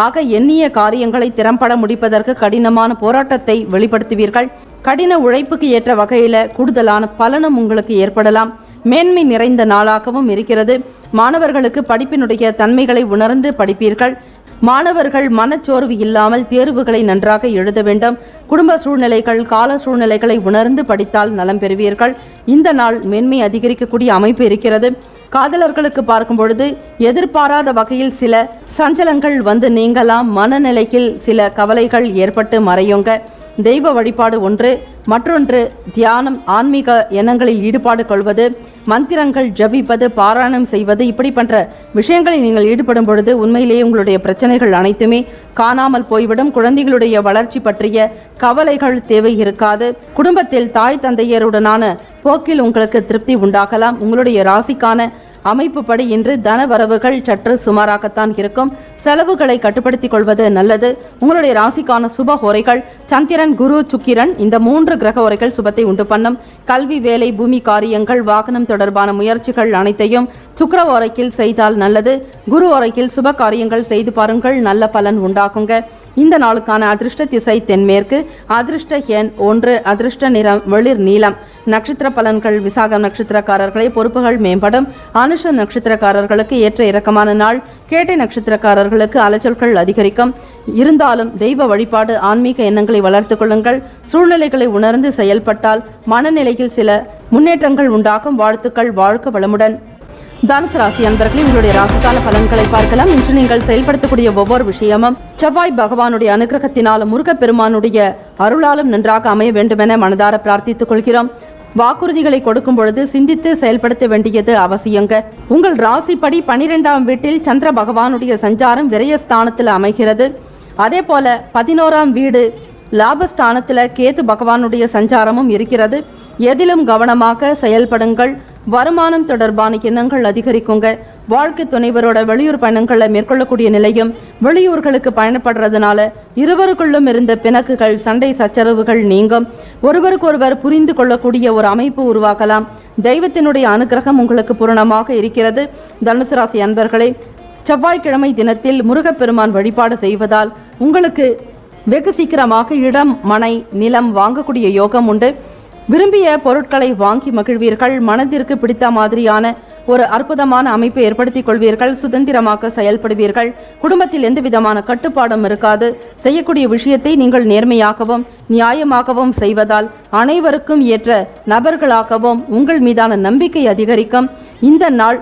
ஆக எண்ணிய காரியங்களை திறம்பட முடிப்பதற்கு கடினமான போராட்டத்தை வெளிப்படுத்துவீர்கள். கடின உழைப்புக்கு ஏற்ற வகையில கூடுதலான பலனும் உங்களுக்கு ஏற்படலாம். மேன்மை நிறைந்த நாளாகவும் இருக்கிறது. மாணவர்களுக்கு படிப்பினுடைய தன்மைகளை உணர்ந்து படிப்பீர்கள். மாணவர்கள் மனச்சோர்வு இல்லாமல் தேர்வுகளை நன்றாக எழுத வேண்டும். குடும்ப சூழ்நிலைகள், கால சூழ்நிலைகளை உணர்ந்து படித்தால் நலம் பெறுவீர்கள். இந்த நாள் மேன்மை அதிகரிக்கக்கூடிய அமைப்பு இருக்கிறது. காதலர்களுக்கு பார்க்கும் பொழுது எதிர்பாராத வகையில் சில சஞ்சலங்கள் வந்து நீங்கலாம். மனநிலையில் சில கவலைகள் ஏற்பட்டு மறையுங்க. தெய்வ வழிபாடு ஒன்று, மற்றொன்று தியானம், ஆன்மீக எண்ணங்களில் ஈடுபாடு கொள்வது, மந்திரங்கள் ஜபிப்பது, பாராயணம் செய்வது, இப்படி பண்ற விஷயங்களில் நீங்கள் ஈடுபடும் பொழுது உண்மையிலேயே உங்களுடைய பிரச்சனைகள் அனைத்துமே காணாமல் போய்விடும். குழந்தைகளுடைய வளர்ச்சி பற்றிய கவலைகள் தேவை இருக்காது. குடும்பத்தில் தாய் தந்தையருடனான போக்கில் உங்களுக்கு திருப்தி உண்டாகலாம். உங்களுடைய ராசிக்கான அமைப்புப்படி இன்று தன வரவுகள் சற்று சுமாராகத்தான் இருக்கும். செலவுகளை கட்டுப்படுத்திக் கொள்வது நல்லது. உங்களுடைய ராசிக்கான சுப ஹோரைகள் சந்திரன், குரு, சுக்கிரன், இந்த 3 கிரக ஹோரைகள் சுபத்தை உண்டு பண்ணும். கல்வி, வேலை, பூமி காரியங்கள், வாகனம் தொடர்பான முயற்சிகள் அனைத்தையும் சுக்கிர ஹோரைக்கில் செய்தால் நல்லது. குரு ஹோரைக்கில் சுப காரியங்கள் செய்து பாருங்கள், நல்ல பலன் உண்டாகுங்க. இந்த நாளுக்கான அதிர்ஷ்ட திசை தென்மேற்கு, அதிர்ஷ்ட எண் 1, அதிர்ஷ்ட நிறம் வெளிர் நீலம். நட்சத்திர பலன்கள்: விசாகம் நட்சத்திரக்காரர்களை பொறுப்புகள் மேம்படும். அனுஷ நட்சத்திரக்காரர்களுக்கு ஏற்ற இறக்கமான நாள். கேட்டை நட்சத்திரக்காரர்களுக்கு அலைச்சல்கள் அதிகரிக்கும். இருந்தாலும் தெய்வ வழிபாடு, ஆன்மீக எண்ணங்களை வளர்த்து கொள்ளுங்கள். சூழ்நிலைகளை உணர்ந்து செயல்பட்டால் மனநிலையில் சில முன்னேற்றங்கள் உண்டாகும். வாழ்த்துக்கள். வாழ்க வளமுடன். தனுசு ராசி அன்பர்களே, உங்களுடைய ராசிக்கான பலன்களை பார்க்கலாம். இன்று நீங்கள் செயல்படுத்தக்கூடிய ஒவ்வொரு விஷயமும் செவ்வாய் பகவானுடைய அனுகிரகத்தினாலும் முருகப்பெருமானுடைய அருளாலும் நன்றாக அமைய வேண்டுமென மனதார பிரார்த்தித்துக் கொள்கிறோம். வாக்குறுதிகளை கொடுக்கும் பொழுது சிந்தித்து செயல்படுத்த வேண்டியது அவசியங்க. உங்கள் ராசிப்படி 12ஆம் வீட்டில் சந்திர பகவானுடைய சஞ்சாரம் விரயஸ்தானத்தில் அமைகிறது. அதே போல 11ஆம் வீடு லாபஸ்தானத்தில் கேது பகவானுடைய சஞ்சாரமும் இருக்கிறது. எதிலும் கவனமாக செயல்படுங்கள். வருமானம் தொடர்பான எண்ணங்கள் அதிகரிக்குங்க. வாழ்க்கை துணைவரோட வெளியூர் பயணங்களை மேற்கொள்ளக்கூடிய நிலையும், வெளியூர்களுக்கு பயணப்படுறதுனால இருவருக்குள்ளும் இருந்த பிணக்குகள், சண்டை சச்சரவுகள் நீங்கும். ஒருவருக்கொருவர் புரிந்து கொள்ளக்கூடிய ஒரு அமைப்பு உருவாகலாம். தெய்வத்தினுடைய அனுகிரகம் உங்களுக்கு பூரணமாக இருக்கிறது. தனுசு ராசி அன்பர்களே, செவ்வாய்க்கிழமை தினத்தில் முருகப்பெருமான் வழிபாடு செய்வதால் உங்களுக்கு வெகு சீக்கிரமாக இடம், மனை, நிலம் வாங்கக்கூடிய யோகம் உண்டு. விரும்பிய பொருட்களை வாங்கி மகிழ்வீர்கள். மனதிற்கு பிடித்த மாதிரியான ஒரு அற்புதமான அமைப்பை ஏற்படுத்திக் கொள்வீர்கள். சுதந்திரமாக செயல்படுவீர்கள். குடும்பத்தில் எந்த விதமான கட்டுப்பாடும் இருக்காது. செய்யக்கூடிய விஷயத்தை நீங்கள் நேர்மையாகவும் நியாயமாகவும் செய்வதால் அனைவருக்கும் ஏற்ற நபர்களாகவும் உங்கள் மீதான நம்பிக்கை அதிகரிக்கும். இந்த நாள்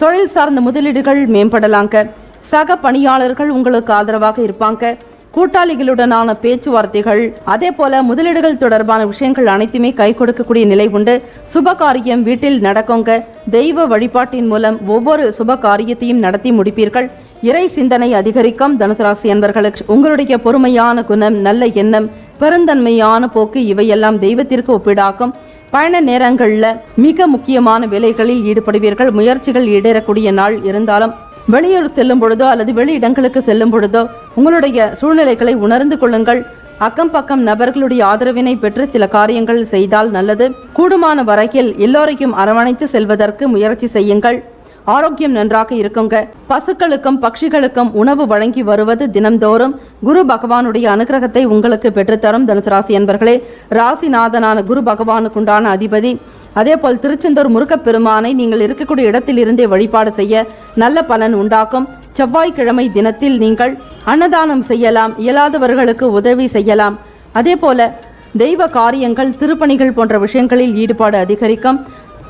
தொழில் சார்ந்த முதலீடுகள் மேம்படலாங்க. சக பணியாளர்கள் உங்களுக்கு ஆதரவாக இருப்பாங்க. கூட்டாளிகளுடனான பேச்சுவார்த்தைகள், அதே போல முதலீடுகள் தொடர்பான விஷயங்கள் அனைத்துமே கை கொடுக்கக்கூடிய நிலை உண்டு. சுப காரியம் வீட்டில் நடக்குங்க. தெய்வ வழிபாட்டின் மூலம் ஒவ்வொரு சுப காரியத்தையும் நடத்தி முடிப்பீர்கள். இறை சிந்தனை அதிகரிக்கும். தனுசு ராசி அன்பர்களுக்கு உங்களுடைய பொறுமையான குணம், நல்ல எண்ணம், பெருந்தன்மையான போக்கு இவையெல்லாம் தெய்வத்திற்கு ஒப்பிடாக்கும். பயண நேரங்களில் மிக முக்கியமான வேலைகளில் ஈடுபடுவீர்கள். முயற்சிகள் ஈடேறக்கூடிய நாள். இருந்தாலும் வெளியூர் செல்லும் பொழுதோ அல்லது வெளி இடங்களுக்கு செல்லும் பொழுதோ உங்களுடைய சூழ்நிலைகளை உணர்ந்து கொள்ளுங்கள். அக்கம் பக்கம் நபர்களுடைய ஆதரவினை பெற்று சில காரியங்கள் செய்தால் நல்லது. கூடுமான வரையில் எல்லோரையும் அரவணைத்து செல்வதற்கு முயற்சி செய்யுங்கள். ஆரோக்கியம் நன்றாக இருக்குங்க. பசுக்களுக்கும் பட்சிகளுக்கும் உணவு வழங்கி வருவது தினம்தோறும் குரு பகவானுடைய அனுகிரகத்தை உங்களுக்கு பெற்றுத்தரும். தனுசு ராசி என்பர்களே, ராசிநாதனான குரு பகவானுக்குண்டான அதிபதி. அதே போல் திருச்செந்தூர் முருகப்பெருமானை நீங்கள் இருக்கக்கூடிய இடத்தில் இருந்தே வழிபாடு செய்ய நல்ல பலன் உண்டாக்கும். செவ்வாய்க்கிழமை தினத்தில் நீங்கள் அன்னதானம் செய்யலாம். இயலாதவர்களுக்கு உதவி செய்யலாம். அதே போல தெய்வ காரியங்கள், திருப்பணிகள் போன்ற விஷயங்களில் ஈடுபாடு அதிகரிக்கும்.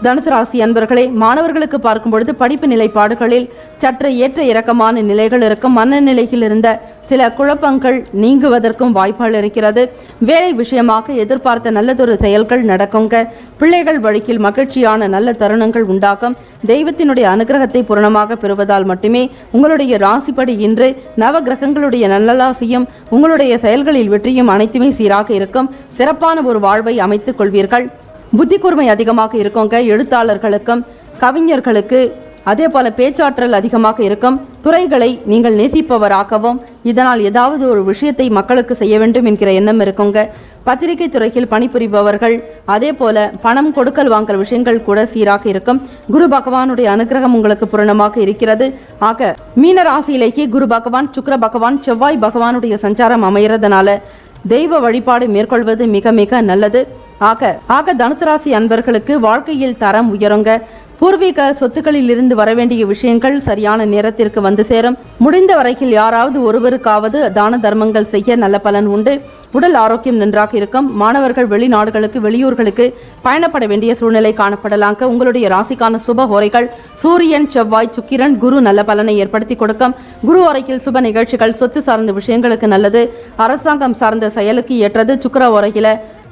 தனுசு ராசி அன்பர்களே, மாணவர்களுக்கு பார்க்கும் பொழுது படிப்பு நிலைப்பாடுகளில் சற்று ஏற்ற இறக்கமான நிலைகள் இருக்கும். மனநிலையில் இருந்த சில குழப்பங்கள் நீங்குவதற்கும் வாய்ப்புகள் இருக்கிறது. வேலை விஷயமாக எதிர்பார்த்த நல்லதொரு செயல்கள் நடக்குங்க. பிள்ளைகள் வழியில் மகிழ்ச்சியான நல்ல தருணங்கள் உண்டாகும். தெய்வத்தினுடைய அனுகிரகத்தை பூரணமாக பெறுவதால் மட்டுமே உங்களுடைய ராசிப்படி இன்று நவ கிரகங்களுடைய நல்லாசியும் உங்களுடைய செயல்களில் வெற்றியும் அனைத்துமே சீராக இருக்கும். சிறப்பான ஒரு வாழ்வை அமைத்துக் கொள்வீர்கள். புத்தி கூர்மை அதிகமாக இருக்குங்க. எழுத்தாளர்களுக்கும் கவிஞர்களுக்கு அதே போல பேச்சாற்றல் அதிகமாக இருக்கும். துறைகளை நீங்கள் நேசிப்பவராகவும் இதனால் ஏதாவது ஒரு விஷயத்தை மக்களுக்கு செய்ய வேண்டும் என்கிற எண்ணம் இருக்குங்க. பத்திரிகை துறையில் பணிபுரிபவர்கள் அதே போல பணம் கொடுக்கல் வாங்கல் விஷயங்கள் கூட சீராக இருக்கும். குரு பகவானுடைய அனுகிரகம் உங்களுக்கு பூரணமாக இருக்கிறது. ஆக மீன ராசியிலேயே குரு பகவான், சுக்கிர பகவான், செவ்வாய் பகவானுடைய சஞ்சாரம் அமைகிறதுனால தெய்வ வழிபாடு மேற்கொள்வது மிக மிக நல்லது. ஆக தனுசு ராசி அன்பர்களுக்கு வாழ்க்கையில் தரம் உயருங்க. பூர்வீக சொத்துக்களில் இருந்து வரவேண்டிய விஷயங்கள் சரியான நேரத்திற்கு வந்து சேரும். முடிந்த வரையில் யாராவது ஒருவருக்காவது தான தர்மங்கள் செய்ய நல்ல பலன் உண்டு. உடல் ஆரோக்கியம் நன்றாக இருக்கும். மாணவர்கள் வெளிநாடுகளுக்கு வெளியூர்களுக்கு பயணப்பட வேண்டிய சூழ்நிலை காணப்படலாங்க. உங்களுடைய ராசிக்கான சுப ஹோரைகள் சூரியன், செவ்வாய், சுக்கிரன், குரு நல்ல பலனை ஏற்படுத்தி கொடுக்கும். குரு ஓரையில் சுப நிகழ்ச்சிகள், சொத்து சார்ந்த விஷயங்களுக்கு நல்லது. அரசாங்கம் சார்ந்த செயலுக்கு ஏற்றது. சுக்கிர ஓரையில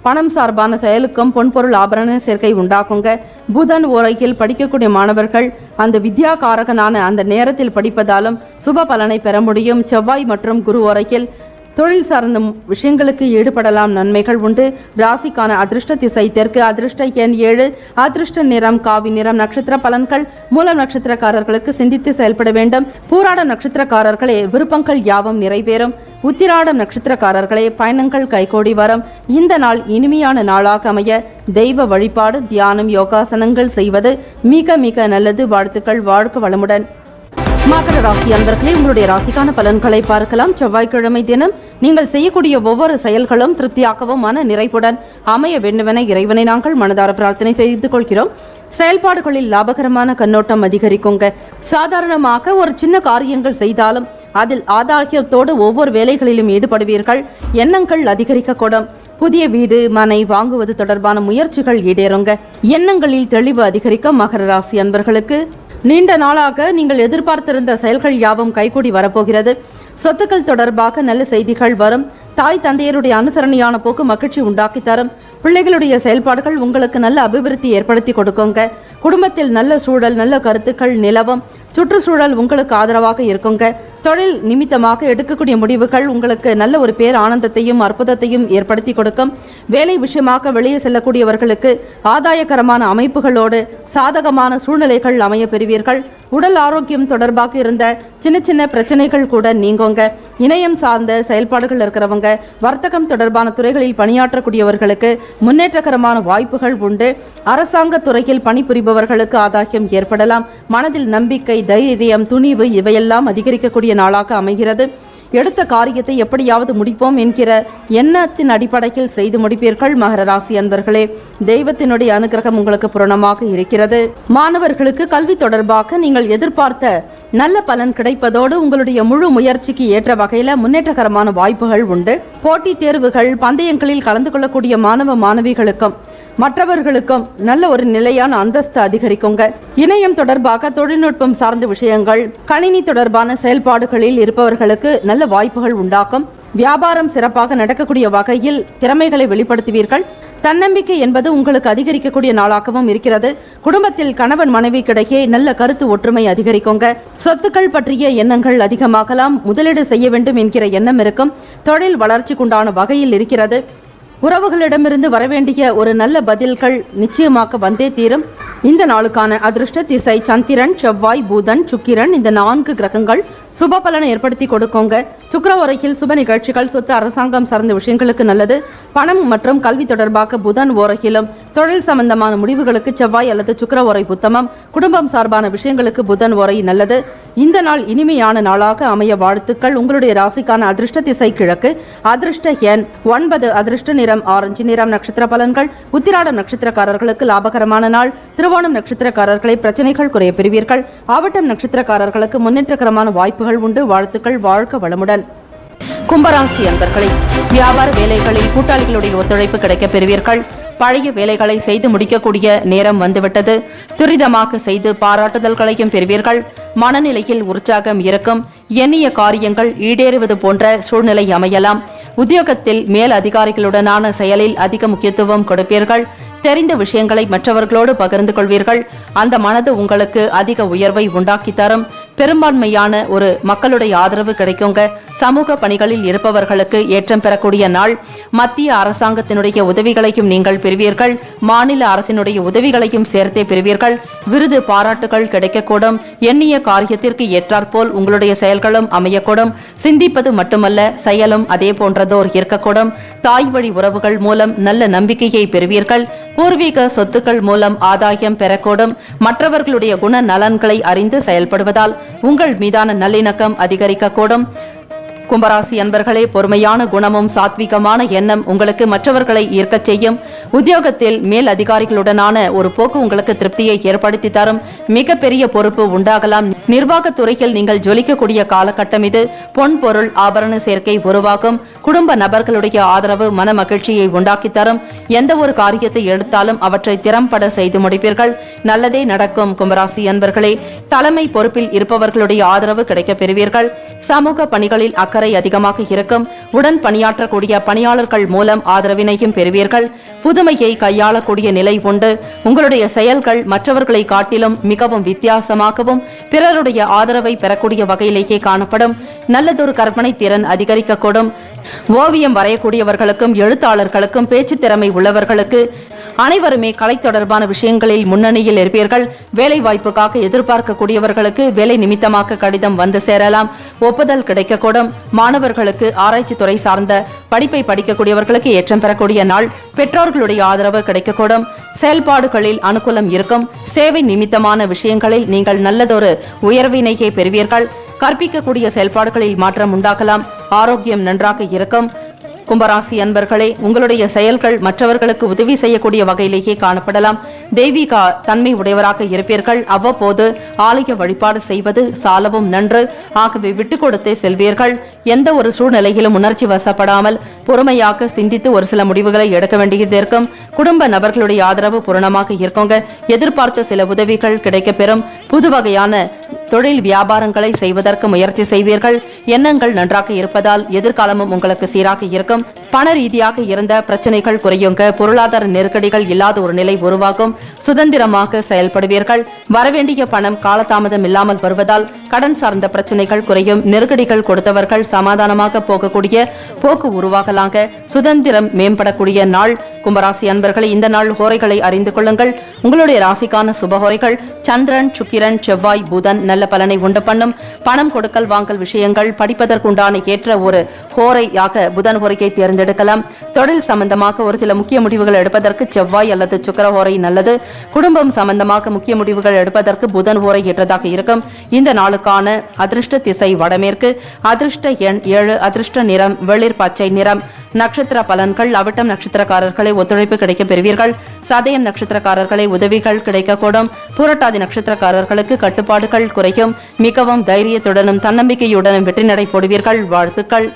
பணம் சார்பான செயலுக்கும் பொன்பொருள் ஆபரண சேர்க்கை உண்டாக்குங்க. புதன் ஓரையில் படிக்கக்கூடிய மாணவர்கள் அந்த வித்யாகாரகனான அந்த நேரத்தில் படிப்பதாலும் சுப பலனை பெற முடியும். செவ்வாய் மற்றும் குரு ஓரையில் தொழில் சார்ந்த விஷயங்களுக்கு ஈடுபடலாம். நன்மைகள் உண்டு. ராசிக்கான அதிர்ஷ்ட திசை தெற்கு. அதிர்ஷ்ட எண் 7. அதிர்ஷ்ட நிறம் காவி நிறம். நட்சத்திர பலன்கள் மூலம் நட்சத்திரக்காரர்களுக்கு சிந்தித்து செயல்பட வேண்டும். பூராடம் நட்சத்திரக்காரர்களே விருப்பங்கள் யாவும் நிறைவேறும். உத்திராடம் நட்சத்திரக்காரர்களே பயணங்கள் கைகூடி வரும். இந்த நாள் இனிமையான நாளாக அமைய தெய்வ வழிபாடு, தியானம், யோகாசனங்கள் செய்வது மிக மிக நல்லது. வாழ்த்துக்கள். வாழ்க வளமுடன். மகர ராசி அன்பர்களே, உங்களுடைய ராசிக்கான பலன்களை பார்க்கலாம். செவ்வாய்க்கிழமை தினம் நீங்கள் செய்யக்கூடிய ஒவ்வொரு செயல்களும் திருப்தியாகவும் மன நிறைவுடன் அமைய வேண்டுமென இறைவனை நாங்கள் மனதார பிரார்த்தனை செய்து கொள்கிறோம். செயல்பாடுகளில் லாபகரமான கண்ணோட்டம் அதிகரிக்குங்க. சாதாரணமாக ஒரு சின்ன காரியங்கள் செய்தாலும் அதில் ஆதாயத்தோடு ஒவ்வொரு வேலைகளிலும் ஈடுபடுவீர்கள். எண்ணங்கள் அதிகரிக்கக்கூடும். புதிய வீடு மனை வாங்குவது தொடர்பான முயற்சிகள் ஈடேறுங்க. எண்ணங்களில் தெளிவு அதிகரிக்கும். மகர ராசி அன்பர்களுக்கு நீண்ட நாளாக நீங்கள் எதிர்பார்த்திருந்த செயல்கள் யாவும் கைகூடி வரப்போகிறது. சொத்துக்கள் தொடர்பாக நல்ல செய்திகள் வரும். தாய் தந்தையருடைய அனுசரணையான போக்கு மகிழ்ச்சி உண்டாக்கி தரும். பிள்ளைகளுடைய செயல்பாடுகள் உங்களுக்கு நல்ல அபிவிருத்தி ஏற்படுத்தி கொடுக்குங்க. குடும்பத்தில் நல்ல சூழல், நல்ல கருத்துக்கள் நிலவும். சுற்றுச்சூழல் உங்களுக்கு ஆதரவாக இருக்குங்க. தொழில் நிமித்தமாக எடுக்கக்கூடிய முடிவுகள் உங்களுக்கு நல்ல ஒரு பேர் ஆனந்தத்தையும் அற்புதத்தையும் ஏற்படுத்தி கொடுக்கும். வேலை விஷயமாக வெளியே செல்லக்கூடியவர்களுக்கு ஆதாயகரமான அமைப்புகளோடு சாதகமான சூழ்நிலைகள் அமைய பெறுவீர்கள். உடல் ஆரோக்கியம் தொடர்பாக இருந்த சின்ன சின்ன பிரச்சனைகள் கூட நீங்குங்க. இணையம் சார்ந்த செயல்பாடுகள் இருக்கிறவங்க, வர்த்தகம் தொடர்பான துறைகளில் பணியாற்றக்கூடியவர்களுக்கு முன்னேற்றகரமான வாய்ப்புகள் உண்டு. அரசாங்க துறையில் பணிபுரிபவர்களுக்கு ஆதாயம் ஏற்படலாம். மனதில் நம்பிக்கை, தைரியம், துணிவு இவையெல்லாம் அதிகரிக்கக்கூடிய நாளாக அமைகிறது. எடுத்த காரியத்தை எப்படியாவது முடிப்போம் என்கிற எண்ணத்தின் அடிப்படையில் செய்து முடிப்பீர்கள். மகர ராசி அன்பர்களே, தெய்வத்தினுடைய அனுகிரகம் உங்களுக்கு பூரணமாக இருக்கிறது. மாணவர்களுக்கு கல்வி தொடர்பாக நீங்கள் எதிர்பார்த்த நல்ல பலன் கிடைப்பதோடு உங்களுடைய முழு முயற்சிக்கு ஏற்ற வகையில் முன்னேற்றகரமான வாய்ப்புகள் உண்டு. போட்டித் தேர்வுகள், பந்தயங்களில் கலந்து கொள்ளக்கூடிய மாணவ மாணவிகளுக்கும் மற்றவர்களுக்கும் நல்ல ஒரு நிலையான அந்தஸ்து அதிகரிக்குங்க. இணையம் தொடர்பாக தொழில்நுட்பம் சார்ந்த விஷயங்கள், கணினி தொடர்பான செயல்பாடுகளில் இருப்பவர்களுக்கு நல்ல வாய்ப்புகள் உண்டாகும். வியாபாரம் சிறப்பாக நடக்கக்கூடிய வகையில் திறமைகளை வெளிப்படுத்துவீர்கள். தன்னம்பிக்கை என்பது உங்களுக்கு அதிகரிக்கக்கூடிய நாளாகவும் இருக்கிறது. குடும்பத்தில் கணவன் மனைவிக்கிடையே நல்ல கருத்து ஒற்றுமை அதிகரிக்குங்க. சொத்துக்கள் பற்றிய எண்ணங்கள் அதிகமாகலாம். முதலீடு செய்ய வேண்டும் என்கிற எண்ணம் இருக்கும். தொழில் வளர்ச்சிக்குண்டான வகையில் இருக்கிறது. உறவுகளிடமிருந்து வரவேண்டிய ஒரு நல்ல பதில்கள் நிச்சயமாக வந்தே தீரும். இந்த நாளுக்கான அதிர்ஷ்ட திசை சந்திரன், செவ்வாய், புதன், சுக்கிரன். இந்த 4 கிரகங்கள் சுப பலனை ஏற்படுத்தி கொடுக்கோங்க. சுக்கிர ஓரையில் சுப நிகழ்ச்சிகள், சொத்து, அரசாங்கம் சார்ந்த விஷயங்களுக்கு நல்லது. பணம் மற்றும் கல்வி தொடர்பாக புதன் ஓரையிலும், தொழில் சம்பந்தமான முடிவுகளுக்கு செவ்வாய் அல்லது சுக்கிர ஓரை உத்தமம். குடும்பம் சார்பான விஷயங்களுக்கு புதன் ஓரை நல்லது. இந்த நாள் இனிமையான நாளாக அமைய வாழ்த்துக்கள். உங்களுடைய ராசிக்கான அதிர்ஷ்ட திசை கிழக்கு. அதிர்ஷ்ட எண் 9. அதிர்ஷ்ட நிறம் ஆரஞ்சு நிறம். நட்சத்திர பலன்கள் உத்திராடம் நட்சத்திரக்காரர்களுக்கு லாபகரமான நாள். திருவோணம் நட்சத்திரக்காரர்களை பிரச்சனைகள் குறைய பெறுவீர்கள். ஆவட்டம் நட்சத்திரக்காரர்களுக்கு முன்னேற்றகரமான வாய்ப்புகள் உண்டு. வாழ்த்துக்கள். வாழ்க வளமுடன். கும்பராசி அன்பர்களே, வியாபார வேலைகளில் கூட்டாளிகளுடைய ஒத்துழைப்பு கிடைக்கப் பெறுவீர்கள். பழைய வேலைகளை செய்து முடிக்கக்கூடிய நேரம் வந்துவிட்டது. துரிதமாக செய்து பாராட்டுதல்களையும் பெறுவீர்கள். மனநிலையில் உற்சாகம் இருக்கும். எண்ணிய காரியங்கள் ஈடேறுவது போன்ற சூழ்நிலை அமையலாம். உத்தியோகத்தில் மேல் அதிகாரிகளுடனான செயலில் அதிக முக்கியத்துவம் கொடுப்பீர்கள். தெரிந்த விஷயங்களை மற்றவர்களோடு பகிர்ந்து கொள்வீர்கள். அந்த மனது உங்களுக்கு அதிக உயர்வை உண்டாக்கி தரும். பெரும்பான்மையான ஒரு மக்களுடைய ஆதரவு கிடைக்குங்க. சமூக பணிகளில் இருப்பவர்களுக்கு ஏற்றம் பெறக்கூடிய நாள். மத்திய அரசாங்கத்தினுடைய உதவிகளையும் நீங்கள் பெறுவீர்கள். மாநில அரசினுடைய உதவிகளையும் சேர்த்தே பெறுவீர்கள். விருது பாராட்டுகள் கிடைக்கக்கூடும். எண்ணிய காரியத்திற்கு ஏற்றாற்போல் உங்களுடைய செயல்களும் அமையக்கூடும். சிந்திப்பது மட்டுமல்ல, செயலும் அதே போன்றதோர் இருக்கக்கூடும். தாய் வழி உறவுகள் மூலம் நல்ல நம்பிக்கையை பெறுவீர்கள். பூர்வீக சொத்துக்கள் மூலம் ஆதாயம் பெறக்கூடும். மற்றவர்களுடைய குண நலன்களை அறிந்து செயல்படுவதால் உங்கள் மீதான நல்லிணக்கம் அதிகரிக்கக்கூடும். கும்பராசி அன்பர்களே, பொறுமையான குணமும் சாத்விகமான எண்ணம் உங்களுக்கு மற்றவர்களை ஈர்க்கச் செய்யும். உத்தியோகத்தில் மேல் அதிகாரிகளுடனான ஒரு போக்கு உங்களுக்கு திருப்தியை ஏற்படுத்தி தரும். மிகப்பெரிய பொறுப்பு உண்டாகலாம். நிர்வாகத்துறையில் நீங்கள் ஜொலிக்கக்கூடிய காலகட்டம் இது. பொன் பொருள் ஆபரண சேர்க்கை உருவாகும். குடும்ப நபர்களுடைய ஆதரவு மன மகிழ்ச்சியை உண்டாக்கி தரும். எந்த ஒரு காரியத்தை எடுத்தாலும் அவற்றை திறம்பட செய்து முடிப்பீர்கள். நல்லதே நடக்கும். கும்பராசி அன்பர்களே, தலைமை பொறுப்பில் இருப்பவர்களுடைய ஆதரவு கிடைக்கப் பெறுவீர்கள். சமூக பணிகளில் அக்கறை அதிகமாக இருக்கும். உடன் பணியாற்றக்கூடிய பணியாளர்கள் மூலம் ஆதரவினையும் பெறுவீர்கள். புதுமையை கையாளக்கூடிய நிலை உண்டு. உங்களுடைய செயல்கள் மற்றவர்களை காட்டிலும் மிகவும் வித்தியாசமாகவும் பிறருடைய ஆதரவை பெறக்கூடிய வகையிலேயே காணப்படும். நல்லதொரு கற்பனை திறன் அதிகரிக்கக்கூடும். ஓவியம் வரையக்கூடியவர்களுக்கும் எழுத்தாளர்களுக்கும் பேச்சு திறமை உள்ளவர்களுக்கு அனைவருமே கலை தொடர்பான விஷயங்களில் முன்னணியில் இருப்பீர்கள். வேலை வாய்ப்புக்காக எதிர்பார்க்கக்கூடியவர்களுக்கு வேலை நிமித்தமாக கடிதம் வந்து சேரலாம். ஒப்புதல் கிடைக்கக்கூடும். மாணவர்களுக்கு ஆராய்ச்சி துறை சார்ந்த படிப்பை படிக்கக்கூடியவர்களுக்கு ஏற்றம் பெறக்கூடிய நாள். பெற்றோர்களுடைய ஆதரவு கிடைக்கக்கூடும். செயல்பாடுகளில் அனுகூலம் இருக்கும். சேவை நிமித்தமான விஷயங்களில் நீங்கள் நல்லதொரு உயர்வினையை பெறுவீர்கள். கற்பிக்கக்கூடிய செயல்பாடுகளில் மாற்றம் உண்டாகலாம். ஆரோக்கியம் நன்றாக இருக்கும். கும்பராசி அன்பர்களே, உங்களுடைய செயல்கள் மற்றவர்களுக்கு உதவி செய்யக்கூடிய வகையிலேயே காணப்படலாம். தெய்வீக தன்மை உடையவராக இருப்பீர்கள். அவ்வப்போது ஆலய வழிபாடு செய்வது சாலவும் நன்று. ஆகவே விட்டுக் கொடுத்தே செல்வீர்கள். எந்த ஒரு சூழ்நிலையிலும் உணர்ச்சி வசப்படாமல் பொறுமையாக சிந்தித்து ஒரு சில முடிவுகளை எடுக்க வேண்டியது இருக்கும். குடும்ப நபர்களுடைய ஆதரவு பூரணமாக இருக்குங்க. எதிர்பார்த்த சில உதவிகள் கிடைக்கப்பெறும். புது வகையான தொழில் வியாபாரங்களை செய்வதற்கு முயற்சி செய்வீர்கள். எண்ணங்கள் நன்றாக இருப்பதால் எதிர்காலமும் உங்களுக்கு சீராக இருக்கும். பண ரீதியாக இருந்த பிரச்சனைகள் குறையுங்க. பொருளாதார நெருக்கடிகள் இல்லாத ஒரு நிலை உருவாகும். சுதந்திரமாக செயல்படுவீர்கள். வரவேண்டிய பணம் காலதாமதம் இல்லாமல் வருவதால் கடன் சார்ந்த பிரச்சனைகள் குறையும். நெருக்கடிகள் கொடுத்தவர்கள் சமாதானமாக போகக்கூடிய போக்கு உருவாகலாங்க. சுதந்திரம் மேம்படக்கூடிய நாள். கும்பராசி அன்பர்களை, இந்த நாள் ஹோரைகளை அறிந்து கொள்ளுங்கள். உங்களுடைய ராசிக்கான சுபஹோரைகள் சந்திரன், சுக்கிரன், செவ்வாய், புதன் நல்ல பலனை உண்டு பண்ணும். பணம் கொடுக்கல் வாங்கல் விஷயங்கள் படிப்பதற்குண்டான ஏற்ற ஒரு ஹோரையாக புதன் ஹோரையை தேர்ந்தெடுக்கலாம். தொழில் சம்பந்தமாக ஒரு சில முக்கிய முடிவுகள் எடுப்பதற்கு செவ்வாய் அல்லது சுக்கிர ஹோரை நல்லது. குடும்பம் சம்பந்தமாக முக்கிய முடிவுகள் எடுப்பதற்கு புதன் ஹோரை ஏற்றதாக இருக்கும். இந்த நாளுக்கான அதிர்ஷ்ட திசை வடமேற்கு. அதிர்ஷ்ட எண் 7. அதிர்ஷ்ட நிறம் வெளிர் பச்சை நிறம். நட்சத்திர பலன்கள்: அவிட்டம் நட்சத்திரக்காரர்களை ஒத்துழைப்பு கிடைக்க பெறுவீர்கள். சதயம் நட்சத்திரக்காரர்களை உதவிகள் கிடைக்கக்கூடும். புரட்டாதி நட்சத்திரக்காரர்களுக்கு கட்டுப்பாடுகள் குறையும். மிகவும் தைரியத்துடனும் தன்னம்பிக்கையுடனும் வெற்றி நடை போடுவீர்கள். வாழ்த்துக்கள்.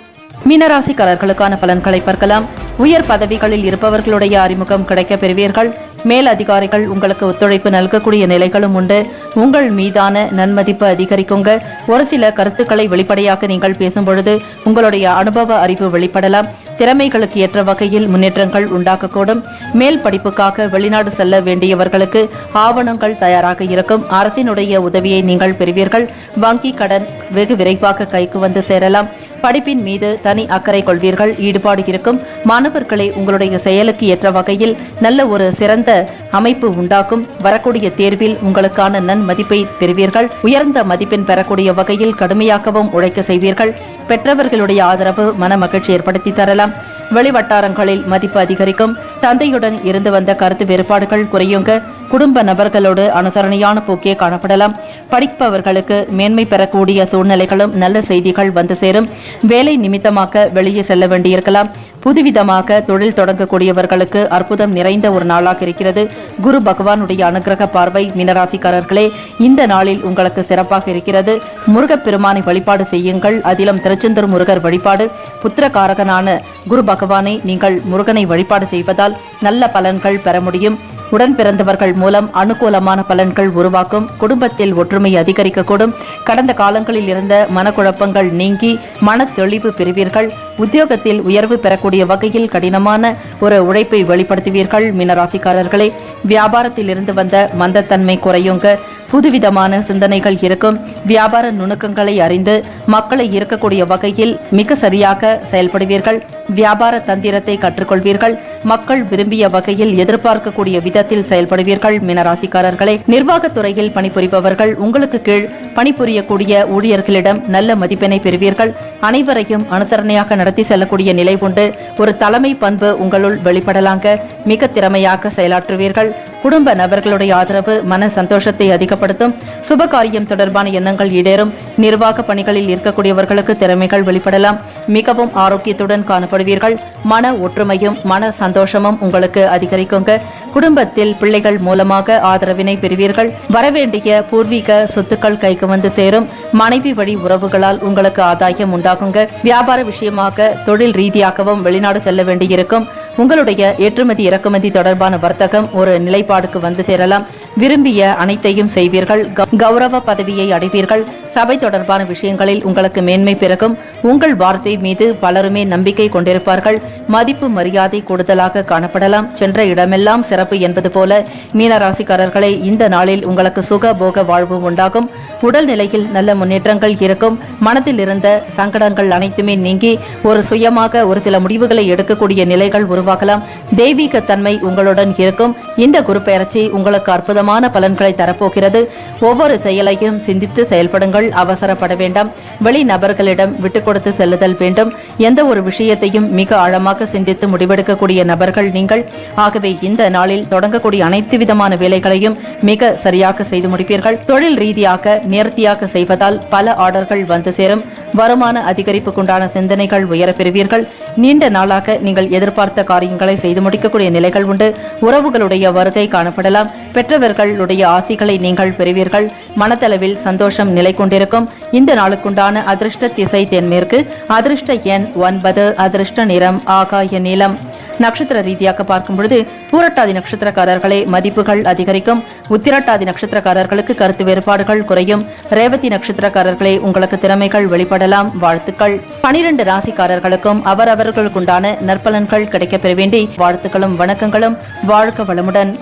மீனராசிக்காரர்களுக்கான பலன்களை பார்க்கலாம். உயர் பதவிகளில் இருப்பவர்களுடைய அறிமுகம் கிடைக்க பெறுவீர்கள். மேல் அதிகாரிகள் உங்களுக்கு ஒத்துழைப்பு நல்கக்கூடிய நிலைகளும் உண்டு. உங்கள் மீதான நன்மதிப்பு அதிகரிக்குங்க. ஒரு சில கருத்துக்களை வெளிப்படையாக நீங்கள் பேசும் பொழுது உங்களுடைய அனுபவ அறிவு வெளிப்படலாம். திறமைகளுக்கு ஏற்ற வகையில் முன்னேற்றங்கள் உண்டாக்கக்கூடும். மேல் படிப்புக்காக வெளிநாடு செல்ல வேண்டியவர்களுக்கு ஆவணங்கள் தயாராக இருக்கும். அரசினுடைய உதவியை நீங்கள் பெறுவீர்கள். வங்கி கடன் வெகு விரைவாக கைக்கு வந்து சேரலாம். படிப்பின் மீது தனி அக்கறை கொள்வீர்கள். ஈடுபாடு இருக்கும். மாணவர்களை உங்களுடைய செயலுக்கு ஏற்ற வகையில் நல்ல ஒரு சிறந்த அமைப்பு உண்டாக்கும். வரக்கூடிய தேர்வில் உங்களுக்கான நன்மதிப்பை பெறுவீர்கள். உயர்ந்த மதிப்பெண் பெறக்கூடிய வகையில் கடுமையாகவும் உழைக்க செய்வீர்கள். பெற்றவர்களுடைய ஆதரவு மன மகிழ்ச்சி ஏற்படுத்தி தரலாம். வெளிவட்டாரங்களில் மதிப்பு அதிகரிக்கும். தந்தையுடன் இருந்து வந்த கருத்து வேறுபாடுகள் குறையுங்க. குடும்ப நபர்களோடு அனுசரணையான போக்கே காணப்படலாம். படிப்பவர்களுக்கு மேன்மை பெறக்கூடிய சூழ்நிலைகளும் நல்ல செய்திகள் வந்து சேரும். வேலை நிமித்தமாக வெளியே செல்ல வேண்டியிருக்கலாம். புதுவிதமாக தொழில் தொடங்கக்கூடியவர்களுக்கு அற்புதம் நிறைந்த ஒரு நாளாக இருக்கிறது. குரு பகவானுடைய அனுகிரக பார்வை மீனராசிக்காரர்களே இந்த நாளில் உங்களுக்கு சிறப்பாக இருக்கிறது. முருகப்பெருமானை வழிபாடு செய்யுங்கள். அதிலும் திருச்செந்தூர் முருகர் வழிபாடு. புத்திரகாரகனான குரு பகவானை நீங்கள் முருகனை வழிபாடு செய்வதால் நல்ல பலன்கள் பெற முடியும். உடன் பிறந்தவர்கள் மூலம் அனுகூலமான பலன்கள் உருவாக்கும். குடும்பத்தில் ஒற்றுமை அதிகரிக்கக்கூடும். கடந்த காலங்களில் இருந்த மனக்குழப்பங்கள் நீங்கி மன தெளிவு பெறுவீர்கள். உத்தியோகத்தில் உயர்வு பெறக்கூடிய வகையில் கடினமான ஒரு உழைப்பை வெளிப்படுத்துவீர்கள். மீனராசிக்காரர்களே, வியாபாரத்தில் இருந்து வந்த மந்தத்தன்மை குறையுங்க. புதுவிதமான சிந்தனைகள் இருக்கும். வியாபார நுணுக்கங்களை அறிந்து மக்களை ஈர்க்கக்கூடிய வகையில் மிக சரியாக செயல்படுவீர்கள். வியாபார தந்திரத்தை கற்றுக்கொள்வீர்கள். மக்கள் விரும்பிய வகையில் எதிர்பார்க்கக்கூடிய விதத்தில் செயல்படுவீர்கள். மீனராசிக்காரர்களே, நிர்வாகத்துறையில் பணிபுரிபவர்கள் உங்களுக்கு கீழ் பணிபுரியக்கூடிய ஊழியர்களிடம் நல்ல மதிப்பெண்ணை பெறுவீர்கள். அனைவரையும் அனுசரணையாக நடத்தி செல்லக்கூடிய நிலை உண்டு. ஒரு தலைமை பண்பு உங்களுள் வெளிப்படலாங்க. மிக திறமையாக செயலாற்றுவீர்கள். குடும்ப நபர்களுடைய ஆதரவு மன சந்தோஷத்தை அதிகப்படுத்தும். சுபகாரியம் தொடர்பான எண்ணங்கள் ஈடேறும். நிர்வாக பணிகளில் இருக்கக்கூடியவர்களுக்கு திறமைகள் வெளிப்படலாம். மிகவும் ஆரோக்கியத்துடன் காணப்படுவீர்கள். மன ஒற்றுமையும் மன சந்தோஷமும் உங்களுக்கு அதிகரிக்குங்க. குடும்பத்தில் பிள்ளைகள் மூலமாக ஆதரவினை பெறுவீர்கள். வரவேண்டிய பூர்வீக சொத்துக்கள் கைக்கு வந்து சேரும். மனைவி வழி உறவுகளால் உங்களுக்கு ஆதாயம் உண்டாகுங்க. வியாபார விஷயமாக தொழில் ரீதியாகவும் வெளிநாடு செல்ல வேண்டியிருக்கும். உங்களுடைய ஏற்றுமதி இறக்குமதி தொடர்பான வர்த்தகம் ஒரு நிலைப்பாடுக்கு வந்து சேரலாம். விரும்பிய அனைத்தையும் செய்வீர்கள். கௌரவ பதவியை அடைவீர்கள். சபை தொடர்பான விஷயங்களில் உங்களுக்கு மேன்மை பிறக்கும். உங்கள் வார்த்தை மீது பலருமே நம்பிக்கை கொண்டிருப்பார்கள். மதிப்பு மரியாதை கூடுதலாக காணப்படலாம். சென்ற இடமெல்லாம் சிறப்பு என்பது போல மீனராசிக்காரர்களை இந்த நாளில் உங்களுக்கு சுக போக வாழ்வு உண்டாகும். உடல் நிலையில் நல்ல முன்னேற்றங்கள் இருக்கும். மனதில் இருந்த சங்கடங்கள் அனைத்துமே நீங்கி ஒரு சுயமாக ஒரு சில முடிவுகளை எடுக்கக்கூடிய நிலைகள் உருவாகலாம். தெய்வீக தன்மை உங்களுடன் இருக்கும். இந்த குரு பெயர்ச்சி உங்களுக்கு அற்புதமான பலன்களை தரப்போகிறது. ஒவ்வொரு செயலையும் சிந்தித்து செயல்படுங்கள். அவசரப்பட வேண்டாம். வெளி நபர்களிடம் விட்டுக் கொடுத்து செல்லுதல் வேண்டும். எந்த ஒரு விஷயத்தையும் மிக ஆழமாக சிந்தித்து முடிவெடுக்கக்கூடிய நபர்கள் நீங்கள். ஆகவே இந்த நாளில் தொடங்கக்கூடிய அனைத்து விதமான வேலைகளையும் மிக சரியாக செய்து முடிப்பீர்கள். தொழில் ரீதியாக நேர்த்தியாக செய்வதால் பல ஆர்டர்கள் வந்து சேரும். வருமான அதிகரிப்புக்குண்டான சிந்தனைகள் உயர பெறுவீர்கள். நீண்ட நாளாக நீங்கள் எதிர்பார்த்த காரியங்களை செய்து முடிக்கக்கூடிய நிலைகள் உண்டு. உறவுகளுடைய வருகை காணப்படலாம். பெற்றவர்களுடைய ஆசிகளை நீங்கள் பெறுவீர்கள். மனதளவில் சந்தோஷம் நிலை கொண்டிருக்கும். இந்த நாளுக்குண்டான அதிர்ஷ்ட திசை தென்மேற்கு. அதிர்ஷ்ட எண் 9. அதிர்ஷ்ட நிறம் ஆகாய நீலம். நட்சத்திர ரீதியாக பார்க்கும் பொழுது பூரட்டாதி நட்சத்திரக்காரர்களே மதிப்புகள் அதிகரிக்கும். உத்திரட்டாதி நட்சத்திரக்காரர்களுக்கு கருத்து வேறுபாடுகள் குறையும். ரேவதி நட்சத்திரக்காரர்களே உங்களுக்கு திறமைகள் வெளிப்படலாம். வாழ்த்துக்கள். 12 ராசிக்காரர்களுக்கும் அவரவர்களுக்குண்டான நற்பலன்கள் கிடைக்கப் பெற வேண்டி வாழ்த்துக்களும் வணக்கங்களும். வாழ்க வளமுடன்.